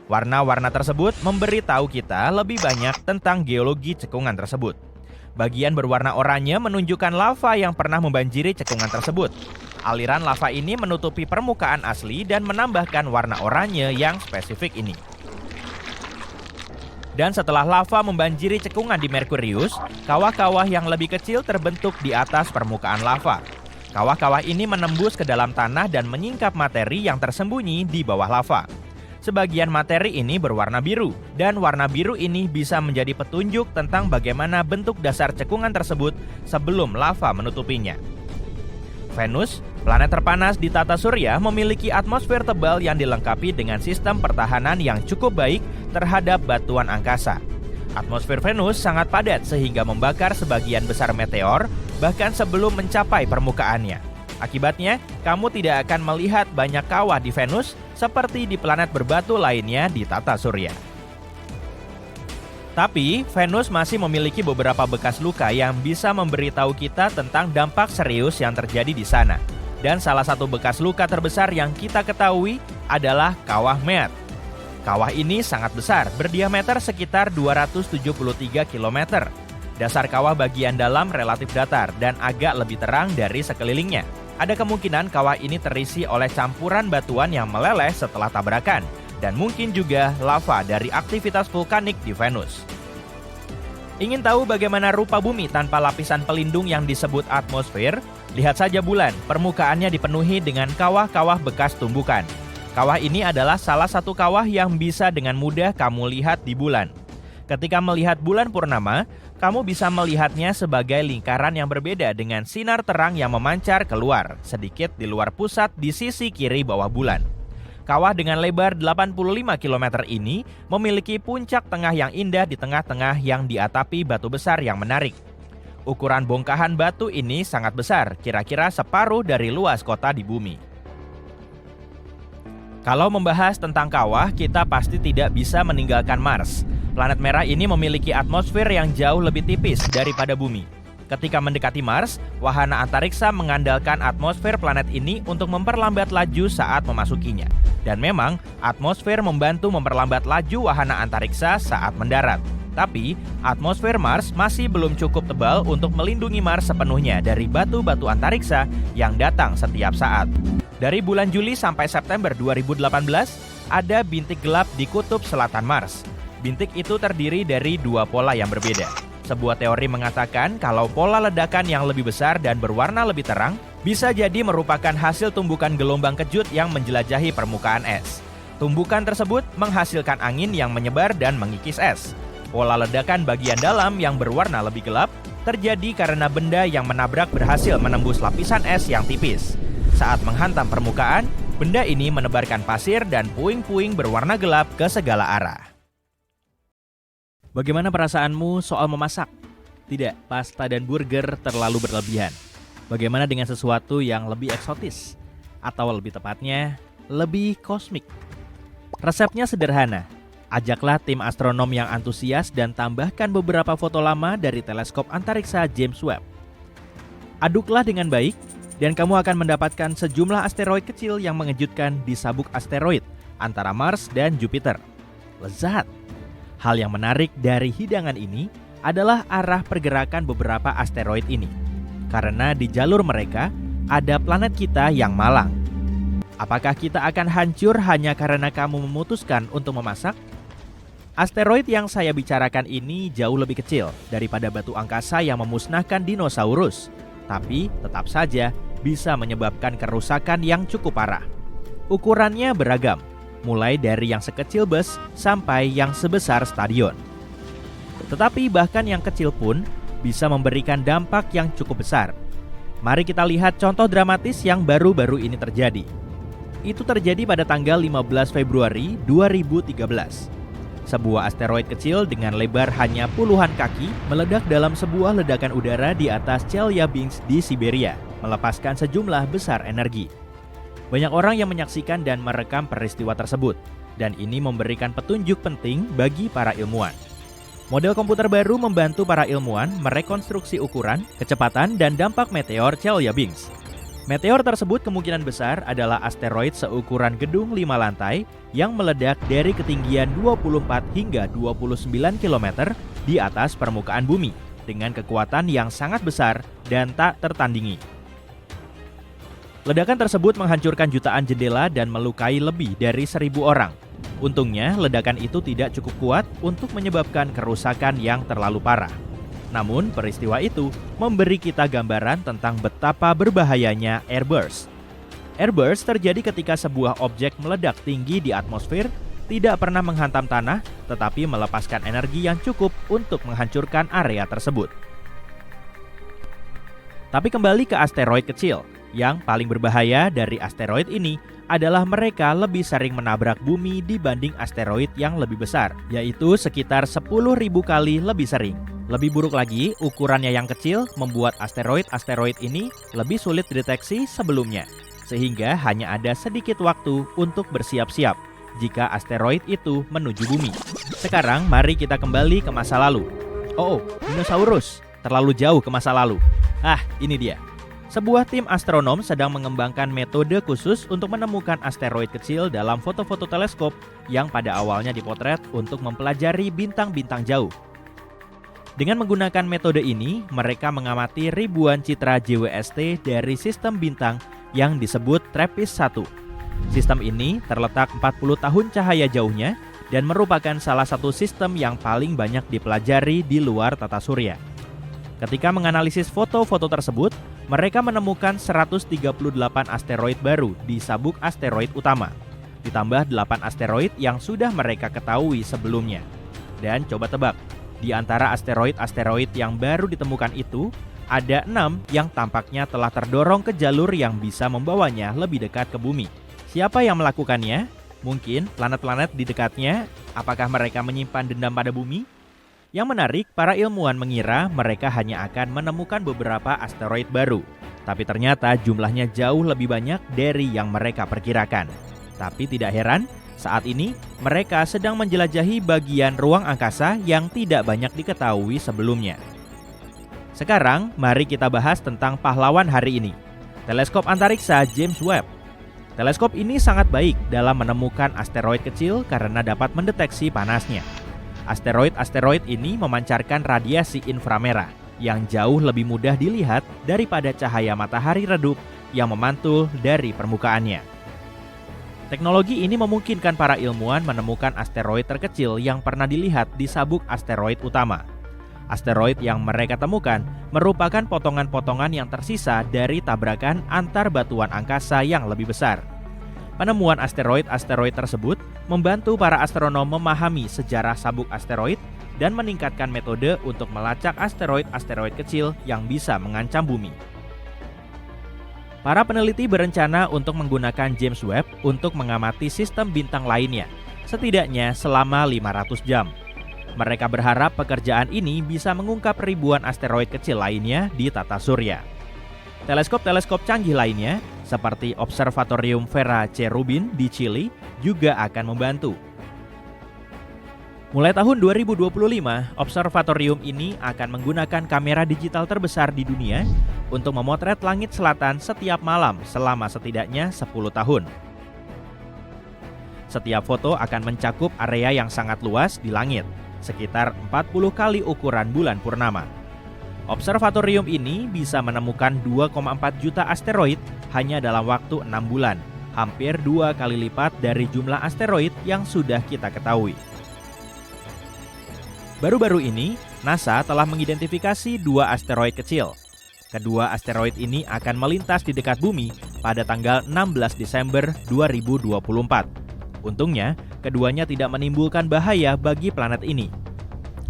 Warna-warna tersebut memberitahu kita lebih banyak tentang geologi cekungan tersebut. Bagian berwarna oranye menunjukkan lava yang pernah membanjiri cekungan tersebut. Aliran lava ini menutupi permukaan asli dan menambahkan warna oranye yang spesifik ini. Dan setelah lava membanjiri cekungan di Merkurius, kawah-kawah yang lebih kecil terbentuk di atas permukaan lava. Kawah-kawah ini menembus ke dalam tanah dan menyingkap materi yang tersembunyi di bawah lava. Sebagian materi ini berwarna biru, dan warna biru ini bisa menjadi petunjuk tentang bagaimana bentuk dasar cekungan tersebut sebelum lava menutupinya. Venus, planet terpanas di tata surya, memiliki atmosfer tebal yang dilengkapi dengan sistem pertahanan yang cukup baik terhadap batuan angkasa. Atmosfer Venus sangat padat sehingga membakar sebagian besar meteor bahkan sebelum mencapai permukaannya. Akibatnya, kamu tidak akan melihat banyak kawah di Venus seperti di planet berbatu lainnya di tata surya. Tapi, Venus masih memiliki beberapa bekas luka yang bisa memberitahu kita tentang dampak serius yang terjadi di sana. Dan salah satu bekas luka terbesar yang kita ketahui adalah kawah Mead. Kawah ini sangat besar, berdiameter sekitar 273 km. Dasar kawah bagian dalam relatif datar dan agak lebih terang dari sekelilingnya. Ada kemungkinan kawah ini terisi oleh campuran batuan yang meleleh setelah tabrakan, dan mungkin juga lava dari aktivitas vulkanik di Venus. Ingin tahu bagaimana rupa bumi tanpa lapisan pelindung yang disebut atmosfer? Lihat saja bulan, permukaannya dipenuhi dengan kawah-kawah bekas tumbukan. Kawah ini adalah salah satu kawah yang bisa dengan mudah kamu lihat di bulan. Ketika melihat bulan purnama, kamu bisa melihatnya sebagai lingkaran yang berbeda dengan sinar terang yang memancar keluar, sedikit di luar pusat di sisi kiri bawah bulan. Kawah dengan lebar 85 km ini memiliki puncak tengah yang indah di tengah-tengah yang diatapi batu besar yang menarik. Ukuran bongkahan batu ini sangat besar, kira-kira separuh dari luas kota di bumi. Kalau membahas tentang kawah, kita pasti tidak bisa meninggalkan Mars. Planet merah ini memiliki atmosfer yang jauh lebih tipis daripada bumi. Ketika mendekati Mars, wahana antariksa mengandalkan atmosfer planet ini untuk memperlambat laju saat memasukinya. Dan memang, atmosfer membantu memperlambat laju wahana antariksa saat mendarat. Tapi, atmosfer Mars masih belum cukup tebal untuk melindungi Mars sepenuhnya dari batu-batu antariksa yang datang setiap saat. Dari bulan Juli sampai September 2018, ada bintik gelap di kutub selatan Mars. Bintik itu terdiri dari dua pola yang berbeda. Sebuah teori mengatakan kalau pola ledakan yang lebih besar dan berwarna lebih terang bisa jadi merupakan hasil tumbukan gelombang kejut yang menjelajahi permukaan es. Tumbukan tersebut menghasilkan angin yang menyebar dan mengikis es. Pola ledakan bagian dalam yang berwarna lebih gelap terjadi karena benda yang menabrak berhasil menembus lapisan es yang tipis. Saat menghantam permukaan, benda ini menebarkan pasir dan puing-puing berwarna gelap ke segala arah. Bagaimana perasaanmu soal memasak? Tidak, pasta dan burger terlalu berlebihan. Bagaimana dengan sesuatu yang lebih eksotis? Atau lebih tepatnya, lebih kosmik? Resepnya sederhana. Ajaklah tim astronom yang antusias dan tambahkan beberapa foto lama dari teleskop antariksa James Webb. Aduklah dengan baik, dan kamu akan mendapatkan sejumlah asteroid kecil yang mengejutkan di sabuk asteroid antara Mars dan Jupiter. Lezat! Hal yang menarik dari hidangan ini adalah arah pergerakan beberapa asteroid ini. Karena di jalur mereka ada planet kita yang malang. Apakah kita akan hancur hanya karena kamu memutuskan untuk memasak? Asteroid yang saya bicarakan ini jauh lebih kecil daripada batu angkasa yang memusnahkan dinosaurus, tapi tetap saja bisa menyebabkan kerusakan yang cukup parah. Ukurannya beragam, mulai dari yang sekecil bus sampai yang sebesar stadion. Tetapi bahkan yang kecil pun bisa memberikan dampak yang cukup besar. Mari kita lihat contoh dramatis yang baru-baru ini terjadi. Itu terjadi pada tanggal 15 Februari 2013. Sebuah asteroid kecil dengan lebar hanya puluhan kaki meledak dalam sebuah ledakan udara di atas Chelyabinsk di Siberia, melepaskan sejumlah besar energi. Banyak orang yang menyaksikan dan merekam peristiwa tersebut, dan ini memberikan petunjuk penting bagi para ilmuwan. Model komputer baru membantu para ilmuwan merekonstruksi ukuran, kecepatan, dan dampak meteor Chelyabinsk. Meteor tersebut kemungkinan besar adalah asteroid seukuran gedung 5 lantai yang meledak dari ketinggian 24 hingga 29 km di atas permukaan bumi dengan kekuatan yang sangat besar dan tak tertandingi. Ledakan tersebut menghancurkan jutaan jendela dan melukai lebih dari 1.000 orang. Untungnya, ledakan itu tidak cukup kuat untuk menyebabkan kerusakan yang terlalu parah. Namun, peristiwa itu memberi kita gambaran tentang betapa berbahayanya airburst. Airburst terjadi ketika sebuah objek meledak tinggi di atmosfer, tidak pernah menghantam tanah, tetapi melepaskan energi yang cukup untuk menghancurkan area tersebut. Tapi kembali ke asteroid kecil. Yang paling berbahaya dari asteroid ini adalah mereka lebih sering menabrak bumi dibanding asteroid yang lebih besar, yaitu sekitar 10.000 kali lebih sering. Lebih buruk lagi, ukurannya yang kecil membuat asteroid-asteroid ini lebih sulit dideteksi sebelumnya, sehingga hanya ada sedikit waktu untuk bersiap-siap jika asteroid itu menuju bumi. Sekarang mari kita kembali ke masa lalu. Oh, dinosaurus, terlalu jauh ke masa lalu. Ini dia. Sebuah tim astronom sedang mengembangkan metode khusus untuk menemukan asteroid kecil dalam foto-foto teleskop yang pada awalnya dipotret untuk mempelajari bintang-bintang jauh. Dengan menggunakan metode ini, mereka mengamati ribuan citra JWST dari sistem bintang yang disebut TRAPPIST-1. Sistem ini terletak 40 tahun cahaya jauhnya dan merupakan salah satu sistem yang paling banyak dipelajari di luar tata surya. Ketika menganalisis foto-foto tersebut, mereka menemukan 138 asteroid baru di sabuk asteroid utama, ditambah 8 asteroid yang sudah mereka ketahui sebelumnya. Dan coba tebak, di antara asteroid-asteroid yang baru ditemukan itu, ada 6 yang tampaknya telah terdorong ke jalur yang bisa membawanya lebih dekat ke bumi. Siapa yang melakukannya? Mungkin planet-planet di dekatnya. Apakah mereka menyimpan dendam pada bumi? Yang menarik, para ilmuwan mengira mereka hanya akan menemukan beberapa asteroid baru. Tapi ternyata jumlahnya jauh lebih banyak dari yang mereka perkirakan. Tapi tidak heran, saat ini mereka sedang menjelajahi bagian ruang angkasa yang tidak banyak diketahui sebelumnya. Sekarang, mari kita bahas tentang pahlawan hari ini. Teleskop antariksa James Webb. Teleskop ini sangat baik dalam menemukan asteroid kecil karena dapat mendeteksi panasnya. Asteroid-asteroid ini memancarkan radiasi inframerah yang jauh lebih mudah dilihat daripada cahaya matahari redup yang memantul dari permukaannya. Teknologi ini memungkinkan para ilmuwan menemukan asteroid terkecil yang pernah dilihat di sabuk asteroid utama. Asteroid yang mereka temukan merupakan potongan-potongan yang tersisa dari tabrakan antar batuan angkasa yang lebih besar. Penemuan asteroid-asteroid tersebut membantu para astronom memahami sejarah sabuk asteroid dan meningkatkan metode untuk melacak asteroid-asteroid kecil yang bisa mengancam bumi. Para peneliti berencana untuk menggunakan James Webb untuk mengamati sistem bintang lainnya, setidaknya selama 500 jam. Mereka berharap pekerjaan ini bisa mengungkap ribuan asteroid kecil lainnya di tata surya. Teleskop-teleskop canggih lainnya, seperti Observatorium Vera C. Rubin di Chili, juga akan membantu. Mulai tahun 2025, observatorium ini akan menggunakan kamera digital terbesar di dunia untuk memotret langit selatan setiap malam selama setidaknya 10 tahun. Setiap foto akan mencakup area yang sangat luas di langit, sekitar 40 kali ukuran bulan purnama. Observatorium ini bisa menemukan 2,4 juta asteroid hanya dalam waktu 6 bulan, hampir 2 kali lipat dari jumlah asteroid yang sudah kita ketahui. Baru-baru ini, NASA telah mengidentifikasi 2 asteroid kecil. Kedua asteroid ini akan melintas di dekat bumi pada tanggal 16 Desember 2024. Untungnya, keduanya tidak menimbulkan bahaya bagi planet ini.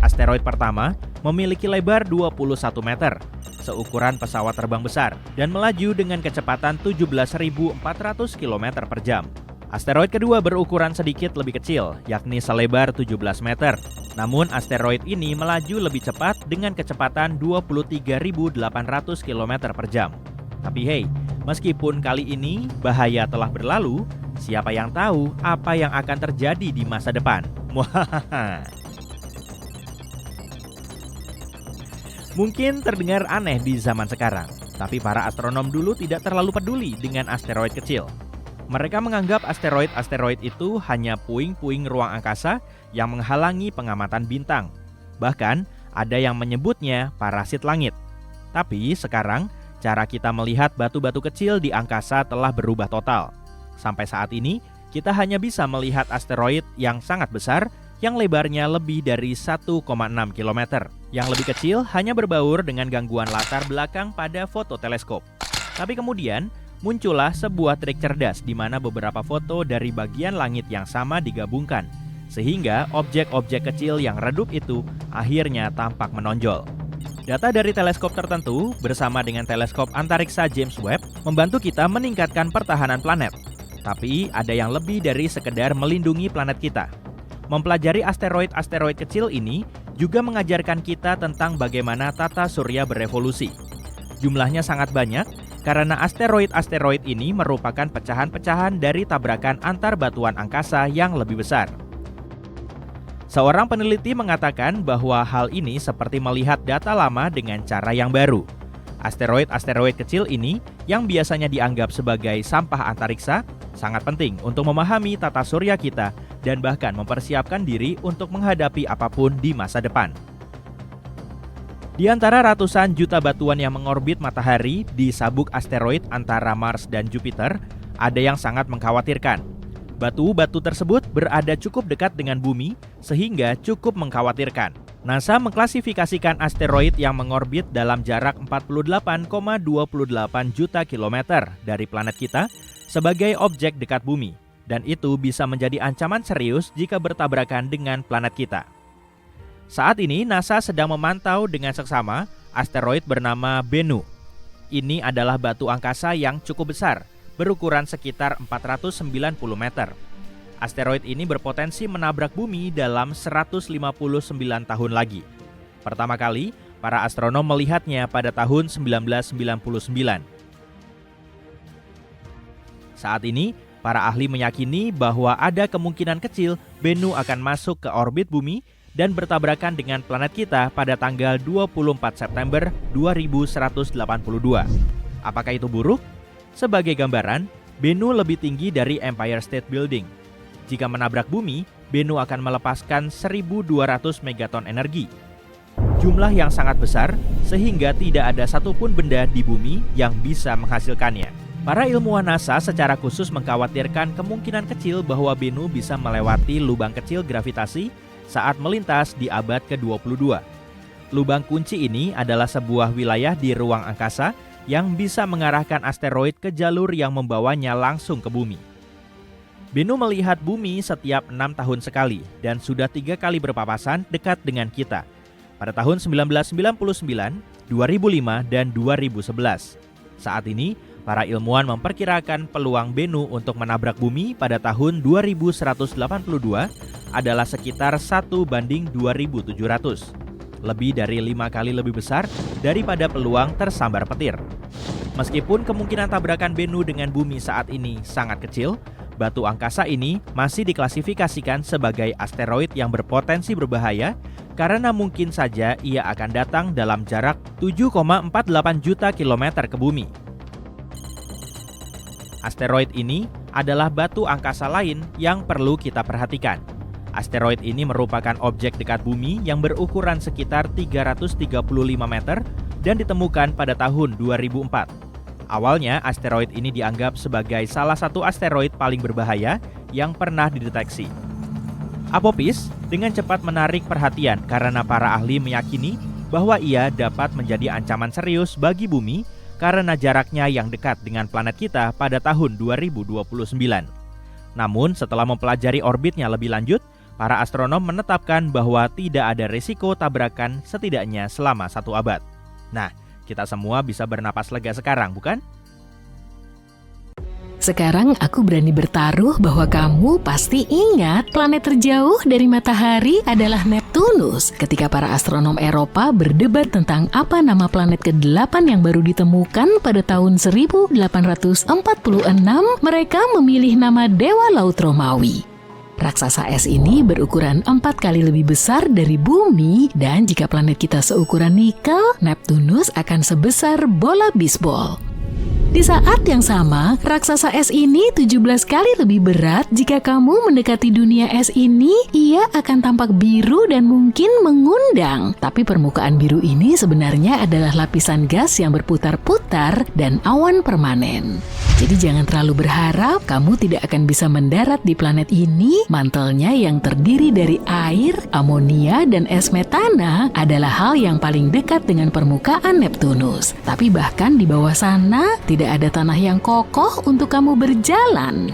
Asteroid pertama memiliki lebar 21 meter, seukuran pesawat terbang besar, dan melaju dengan kecepatan 17.400 km per jam. Asteroid kedua berukuran sedikit lebih kecil, yakni selebar 17 meter. Namun asteroid ini melaju lebih cepat dengan kecepatan 23.800 km per jam. Tapi hey, meskipun kali ini bahaya telah berlalu, siapa yang tahu apa yang akan terjadi di masa depan? Muhahaha. Mungkin terdengar aneh di zaman sekarang, tapi para astronom dulu tidak terlalu peduli dengan asteroid kecil. Mereka menganggap asteroid-asteroid itu hanya puing-puing ruang angkasa yang menghalangi pengamatan bintang. Bahkan, ada yang menyebutnya parasit langit. Tapi sekarang, cara kita melihat batu-batu kecil di angkasa telah berubah total. Sampai saat ini, kita hanya bisa melihat asteroid yang sangat besar yang lebarnya lebih dari 1,6 km. Yang lebih kecil hanya berbaur dengan gangguan latar belakang pada fototeleskop. Tapi kemudian, muncullah sebuah trik cerdas di mana beberapa foto dari bagian langit yang sama digabungkan, sehingga objek-objek kecil yang redup itu akhirnya tampak menonjol. Data dari teleskop tertentu bersama dengan teleskop antariksa James Webb membantu kita meningkatkan pertahanan planet. Tapi ada yang lebih dari sekedar melindungi planet kita. Mempelajari asteroid-asteroid kecil ini juga mengajarkan kita tentang bagaimana tata surya berevolusi. Jumlahnya sangat banyak, karena asteroid-asteroid ini merupakan pecahan-pecahan dari tabrakan antar batuan angkasa yang lebih besar. Seorang peneliti mengatakan bahwa hal ini seperti melihat data lama dengan cara yang baru. Asteroid-asteroid kecil ini yang biasanya dianggap sebagai sampah antariksa sangat penting untuk memahami tata surya kita dan bahkan mempersiapkan diri untuk menghadapi apapun di masa depan. Di antara ratusan juta batuan yang mengorbit matahari di sabuk asteroid antara Mars dan Jupiter, ada yang sangat mengkhawatirkan. Batu-batu tersebut berada cukup dekat dengan bumi, sehingga cukup mengkhawatirkan. NASA mengklasifikasikan asteroid yang mengorbit dalam jarak 48,28 juta kilometer dari planet kita sebagai objek dekat bumi, dan itu bisa menjadi ancaman serius jika bertabrakan dengan planet kita. Saat ini NASA sedang memantau dengan seksama asteroid bernama Bennu. Ini adalah batu angkasa yang cukup besar, berukuran sekitar 490 meter. Asteroid ini berpotensi menabrak bumi dalam 159 tahun lagi. Pertama kali, para astronom melihatnya pada tahun 1999. Saat ini, para ahli meyakini bahwa ada kemungkinan kecil Bennu akan masuk ke orbit bumi dan bertabrakan dengan planet kita pada tanggal 24 September 2182. Apakah itu buruk? Sebagai gambaran, Bennu lebih tinggi dari Empire State Building. Jika menabrak bumi, Bennu akan melepaskan 1.200 megaton energi. Jumlah yang sangat besar, sehingga tidak ada satupun benda di bumi yang bisa menghasilkannya. Para ilmuwan NASA secara khusus mengkhawatirkan kemungkinan kecil bahwa Bennu bisa melewati lubang kecil gravitasi saat melintas di abad ke-22. Lubang kunci ini adalah sebuah wilayah di ruang angkasa yang bisa mengarahkan asteroid ke jalur yang membawanya langsung ke bumi. Bennu melihat bumi setiap 6 tahun sekali dan sudah 3 kali berpapasan dekat dengan kita, pada tahun 1999, 2005, dan 2011. Saat ini, Para ilmuwan memperkirakan peluang Bennu untuk menabrak bumi pada tahun 2182 adalah sekitar 1:2700. Lebih dari 5 kali lebih besar daripada peluang tersambar petir. Meskipun kemungkinan tabrakan Bennu dengan bumi saat ini sangat kecil, batu angkasa ini masih diklasifikasikan sebagai asteroid yang berpotensi berbahaya karena mungkin saja ia akan datang dalam jarak 7,48 juta kilometer ke bumi. Asteroid ini adalah batu angkasa lain yang perlu kita perhatikan. Asteroid ini merupakan objek dekat bumi yang berukuran sekitar 335 meter dan ditemukan pada tahun 2004. Awalnya, asteroid ini dianggap sebagai salah satu asteroid paling berbahaya yang pernah dideteksi. Apophis dengan cepat menarik perhatian karena para ahli meyakini bahwa ia dapat menjadi ancaman serius bagi bumi karena jaraknya yang dekat dengan planet kita pada tahun 2029. Namun, setelah mempelajari orbitnya lebih lanjut, para astronom menetapkan bahwa tidak ada risiko tabrakan setidaknya selama 1 abad. Nah, kita semua bisa bernapas lega sekarang, bukan? Sekarang aku berani bertaruh bahwa kamu pasti ingat planet terjauh dari matahari adalah Neptunus. Ketika para astronom Eropa berdebat tentang apa nama planet ke-8 yang baru ditemukan pada tahun 1846, mereka memilih nama Dewa Laut Romawi. Raksasa es ini berukuran 4 kali lebih besar dari bumi, dan jika planet kita seukuran nikel, Neptunus akan sebesar bola bisbol. Di saat yang sama, raksasa es ini 17 kali lebih berat. Jika kamu mendekati dunia es ini, ia akan tampak biru dan mungkin mengundang. Tapi permukaan biru ini sebenarnya adalah lapisan gas yang berputar-putar dan awan permanen. Jadi jangan terlalu berharap kamu tidak akan bisa mendarat di planet ini. Mantelnya yang terdiri dari air, amonia, dan es metana adalah hal yang paling dekat dengan permukaan Neptunus. Tapi bahkan di bawah sana, tidak ada tanah yang kokoh untuk kamu berjalan.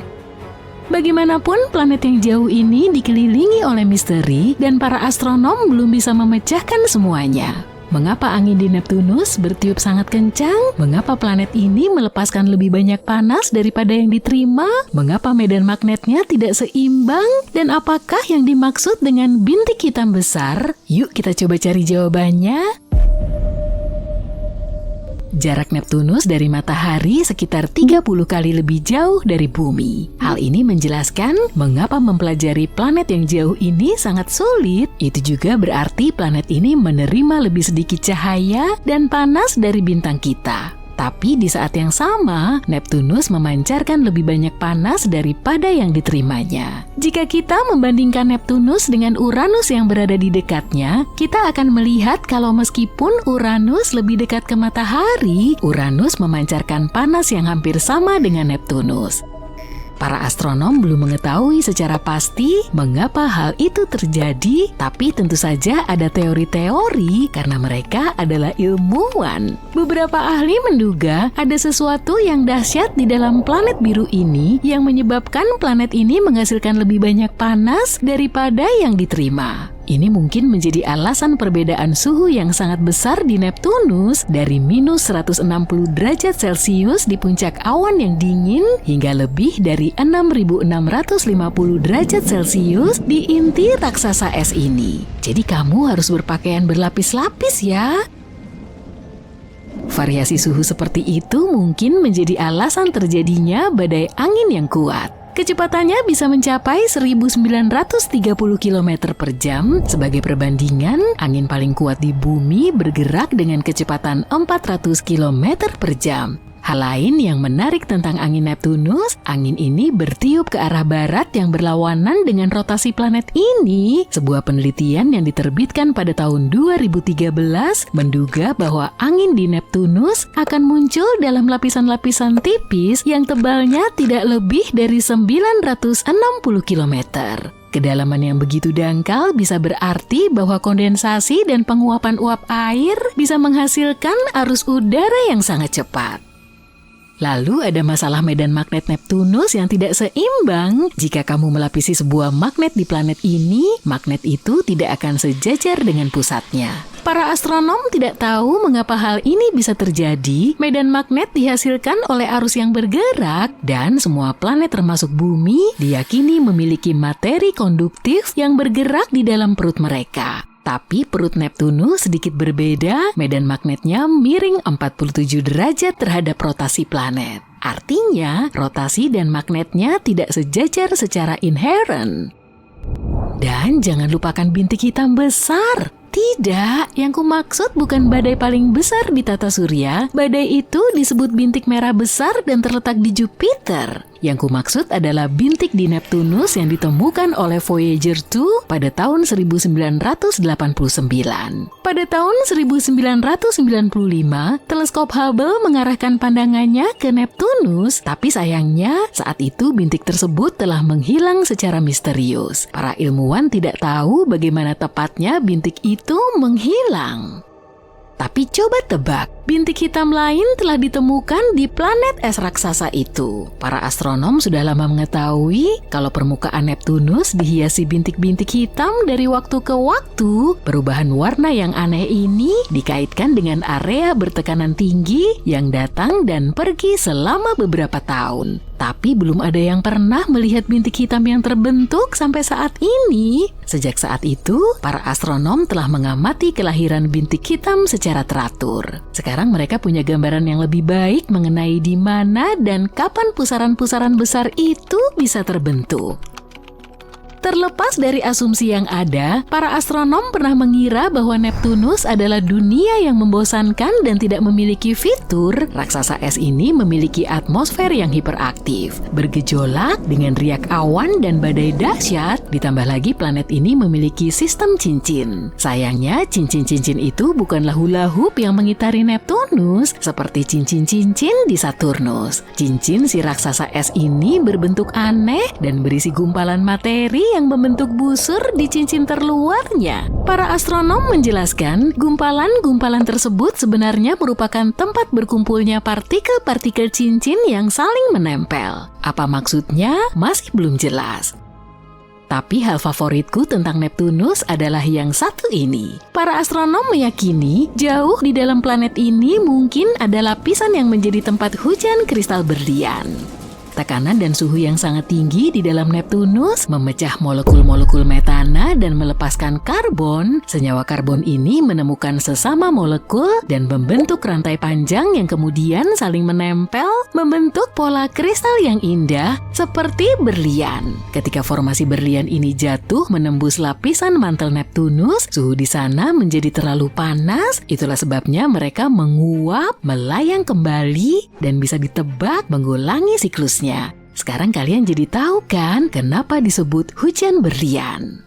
Bagaimanapun, planet yang jauh ini dikelilingi oleh misteri dan para astronom belum bisa memecahkan semuanya. Mengapa angin di Neptunus bertiup sangat kencang? Mengapa planet ini melepaskan lebih banyak panas daripada yang diterima? Mengapa medan magnetnya tidak seimbang? Dan apakah yang dimaksud dengan bintik hitam besar? Yuk kita coba cari jawabannya. Jarak Neptunus dari matahari sekitar 30 kali lebih jauh dari bumi. Hal ini menjelaskan mengapa mempelajari planet yang jauh ini sangat sulit. Itu juga berarti planet ini menerima lebih sedikit cahaya dan panas dari bintang kita. Tapi di saat yang sama, Neptunus memancarkan lebih banyak panas daripada yang diterimanya. Jika kita membandingkan Neptunus dengan Uranus yang berada di dekatnya, kita akan melihat kalau meskipun Uranus lebih dekat ke matahari, Uranus memancarkan panas yang hampir sama dengan Neptunus. Para astronom belum mengetahui secara pasti mengapa hal itu terjadi, tapi tentu saja ada teori-teori karena mereka adalah ilmuwan. Beberapa ahli menduga ada sesuatu yang dahsyat di dalam planet biru ini yang menyebabkan planet ini menghasilkan lebih banyak panas daripada yang diterima. Ini mungkin menjadi alasan perbedaan suhu yang sangat besar di Neptunus dari minus 160 derajat Celcius di puncak awan yang dingin hingga lebih dari 6.650 derajat Celcius di inti raksasa es ini. Jadi kamu harus berpakaian berlapis-lapis ya. Variasi suhu seperti itu mungkin menjadi alasan terjadinya badai angin yang kuat. Kecepatannya bisa mencapai 1930 km per jam. Sebagai perbandingan, angin paling kuat di bumi bergerak dengan kecepatan 400 km per jam. Hal lain yang menarik tentang angin Neptunus, angin ini bertiup ke arah barat yang berlawanan dengan rotasi planet ini. Sebuah penelitian yang diterbitkan pada tahun 2013 menduga bahwa angin di Neptunus akan muncul dalam lapisan-lapisan tipis yang tebalnya tidak lebih dari 960 km. Kedalaman yang begitu dangkal bisa berarti bahwa kondensasi dan penguapan uap air bisa menghasilkan arus udara yang sangat cepat. Lalu ada masalah medan magnet Neptunus yang tidak seimbang. Jika kamu melapisi sebuah magnet di planet ini, magnet itu tidak akan sejajar dengan pusatnya. Para astronom tidak tahu mengapa hal ini bisa terjadi. Medan magnet dihasilkan oleh arus yang bergerak dan semua planet termasuk bumi diyakini memiliki materi konduktif yang bergerak di dalam perut mereka. Tapi perut Neptunus sedikit berbeda, medan magnetnya miring 47 derajat terhadap rotasi planet. Artinya, rotasi dan magnetnya tidak sejajar secara inherent. Dan jangan lupakan bintik hitam besar. Tidak, yang kumaksud bukan badai paling besar di tata surya. Badai itu disebut bintik merah besar dan terletak di Jupiter. Yang kumaksud adalah bintik di Neptunus yang ditemukan oleh Voyager 2 pada tahun 1989. Pada tahun 1995, teleskop Hubble mengarahkan pandangannya ke Neptunus, tapi sayangnya saat itu bintik tersebut telah menghilang secara misterius. Para ilmuwan tidak tahu bagaimana tepatnya bintik itu menghilang. Tapi coba tebak, bintik hitam lain telah ditemukan di planet es raksasa itu. Para astronom sudah lama mengetahui kalau permukaan Neptunus dihiasi bintik-bintik hitam dari waktu ke waktu. Perubahan warna yang aneh ini dikaitkan dengan area bertekanan tinggi yang datang dan pergi selama beberapa tahun. Tapi belum ada yang pernah melihat bintik hitam yang terbentuk sampai saat ini. Sejak saat itu, para astronom telah mengamati kelahiran bintik hitam secara teratur. Sekarang mereka punya gambaran yang lebih baik mengenai di mana dan kapan pusaran-pusaran besar itu bisa terbentuk. Terlepas dari asumsi yang ada, para astronom pernah mengira bahwa Neptunus adalah dunia yang membosankan dan tidak memiliki fitur. Raksasa es ini memiliki atmosfer yang hiperaktif, bergejolak dengan riak awan dan badai dahsyat, ditambah lagi planet ini memiliki sistem cincin. Sayangnya, cincin-cincin itu bukanlah hula hoop yang mengitari Neptunus, seperti cincin-cincin di Saturnus. Cincin si raksasa es ini berbentuk aneh dan berisi gumpalan materi yang membentuk busur di cincin terluarnya. Para astronom menjelaskan, gumpalan-gumpalan tersebut sebenarnya merupakan tempat berkumpulnya partikel-partikel cincin yang saling menempel. Apa maksudnya? Masih belum jelas. Tapi hal favoritku tentang Neptunus adalah yang satu ini. Para astronom meyakini jauh di dalam planet ini mungkin ada lapisan yang menjadi tempat hujan kristal berlian. Tekanan dan suhu yang sangat tinggi di dalam Neptunus memecah molekul-molekul metana dan melepaskan karbon. Senyawa karbon ini menemukan sesama molekul dan membentuk rantai panjang yang kemudian saling menempel, membentuk pola kristal yang indah seperti berlian. Ketika formasi berlian ini jatuh menembus lapisan mantel Neptunus, suhu di sana menjadi terlalu panas. Itulah sebabnya mereka menguap, melayang kembali, dan bisa ditebak mengulangi siklusnya. Sekarang kalian jadi tahu kan kenapa disebut hujan berlian.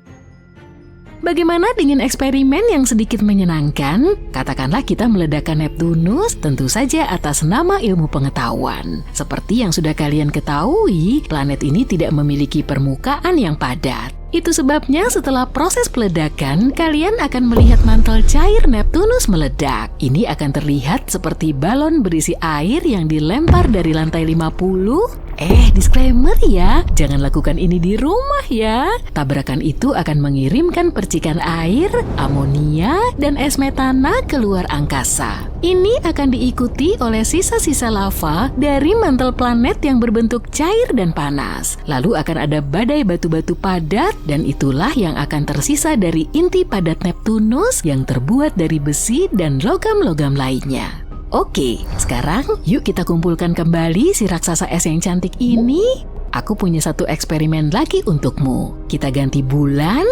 Bagaimana dengan eksperimen yang sedikit menyenangkan? Katakanlah kita meledakkan Neptunus, tentu saja atas nama ilmu pengetahuan. Seperti yang sudah kalian ketahui, planet ini tidak memiliki permukaan yang padat. Itu sebabnya setelah proses peledakan, kalian akan melihat mantel cair Neptunus meledak. Ini akan terlihat seperti balon berisi air yang dilempar dari lantai 50. Disclaimer ya, jangan lakukan ini di rumah ya. Tabrakan itu akan mengirimkan percikan air, amonia, dan es metana keluar angkasa. Ini akan diikuti oleh sisa-sisa lava dari mantel planet yang berbentuk cair dan panas. Lalu akan ada badai batu-batu padat, dan itulah yang akan tersisa dari inti padat Neptunus yang terbuat dari besi dan logam-logam lainnya. Oke, sekarang yuk kita kumpulkan kembali si raksasa es yang cantik ini. Aku punya satu eksperimen lagi untukmu. Kita ganti bulan,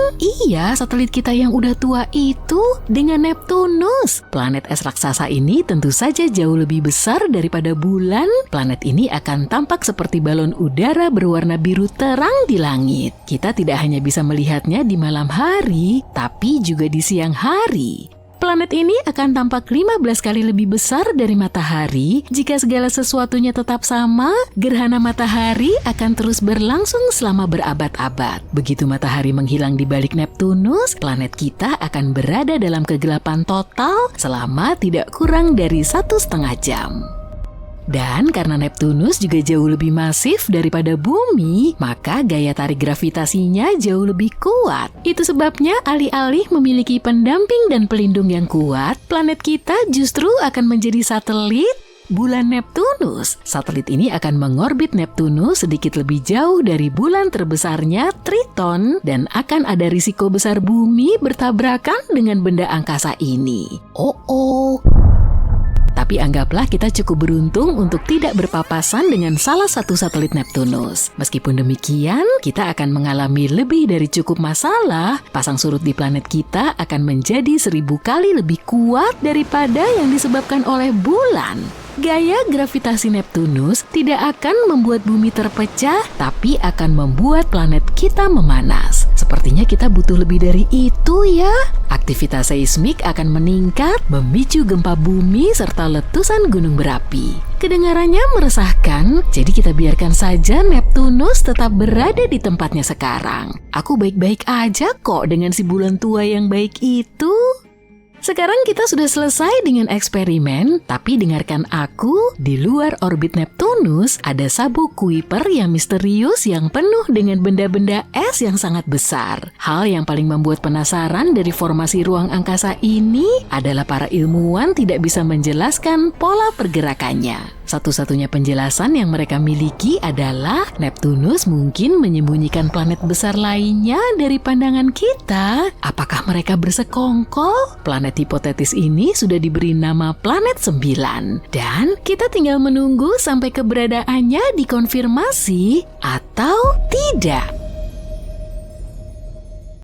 satelit kita yang udah tua itu, dengan Neptunus. Planet es raksasa ini tentu saja jauh lebih besar daripada bulan. Planet ini akan tampak seperti balon udara berwarna biru terang di langit. Kita tidak hanya bisa melihatnya di malam hari, tapi juga di siang hari. Planet ini akan tampak 15 kali lebih besar dari matahari. Jika segala sesuatunya tetap sama, gerhana matahari akan terus berlangsung selama berabad-abad. Begitu matahari menghilang di balik Neptunus, planet kita akan berada dalam kegelapan total selama tidak kurang dari 1,5 jam. Dan karena Neptunus juga jauh lebih masif daripada bumi, maka gaya tarik gravitasinya jauh lebih kuat. Itu sebabnya alih-alih memiliki pendamping dan pelindung yang kuat, planet kita justru akan menjadi satelit bulan Neptunus. Satelit ini akan mengorbit Neptunus sedikit lebih jauh dari bulan terbesarnya Triton dan akan ada risiko besar bumi bertabrakan dengan benda angkasa ini. Tapi anggaplah kita cukup beruntung untuk tidak berpapasan dengan salah satu satelit Neptunus. Meskipun demikian, kita akan mengalami lebih dari cukup masalah. Pasang surut di planet kita akan menjadi 1000 kali lebih kuat daripada yang disebabkan oleh bulan. Gaya gravitasi Neptunus tidak akan membuat bumi terpecah, tapi akan membuat planet kita memanas. Sepertinya kita butuh lebih dari itu ya. Aktivitas seismik akan meningkat, memicu gempa bumi serta letusan gunung berapi. Kedengarannya meresahkan, jadi kita biarkan saja Neptunus tetap berada di tempatnya sekarang. Aku baik-baik aja kok dengan si bulan tua yang baik itu. Sekarang kita sudah selesai dengan eksperimen, tapi dengarkan aku, di luar orbit Neptunus ada sabuk Kuiper yang misterius yang penuh dengan benda-benda es yang sangat besar. Hal yang paling membuat penasaran dari formasi ruang angkasa ini adalah para ilmuwan tidak bisa menjelaskan pola pergerakannya. Satu-satunya penjelasan yang mereka miliki adalah Neptunus mungkin menyembunyikan planet besar lainnya dari pandangan kita. Apakah mereka bersekongkol? Planet hipotetis ini sudah diberi nama Planet 9. Dan kita tinggal menunggu sampai keberadaannya dikonfirmasi atau tidak.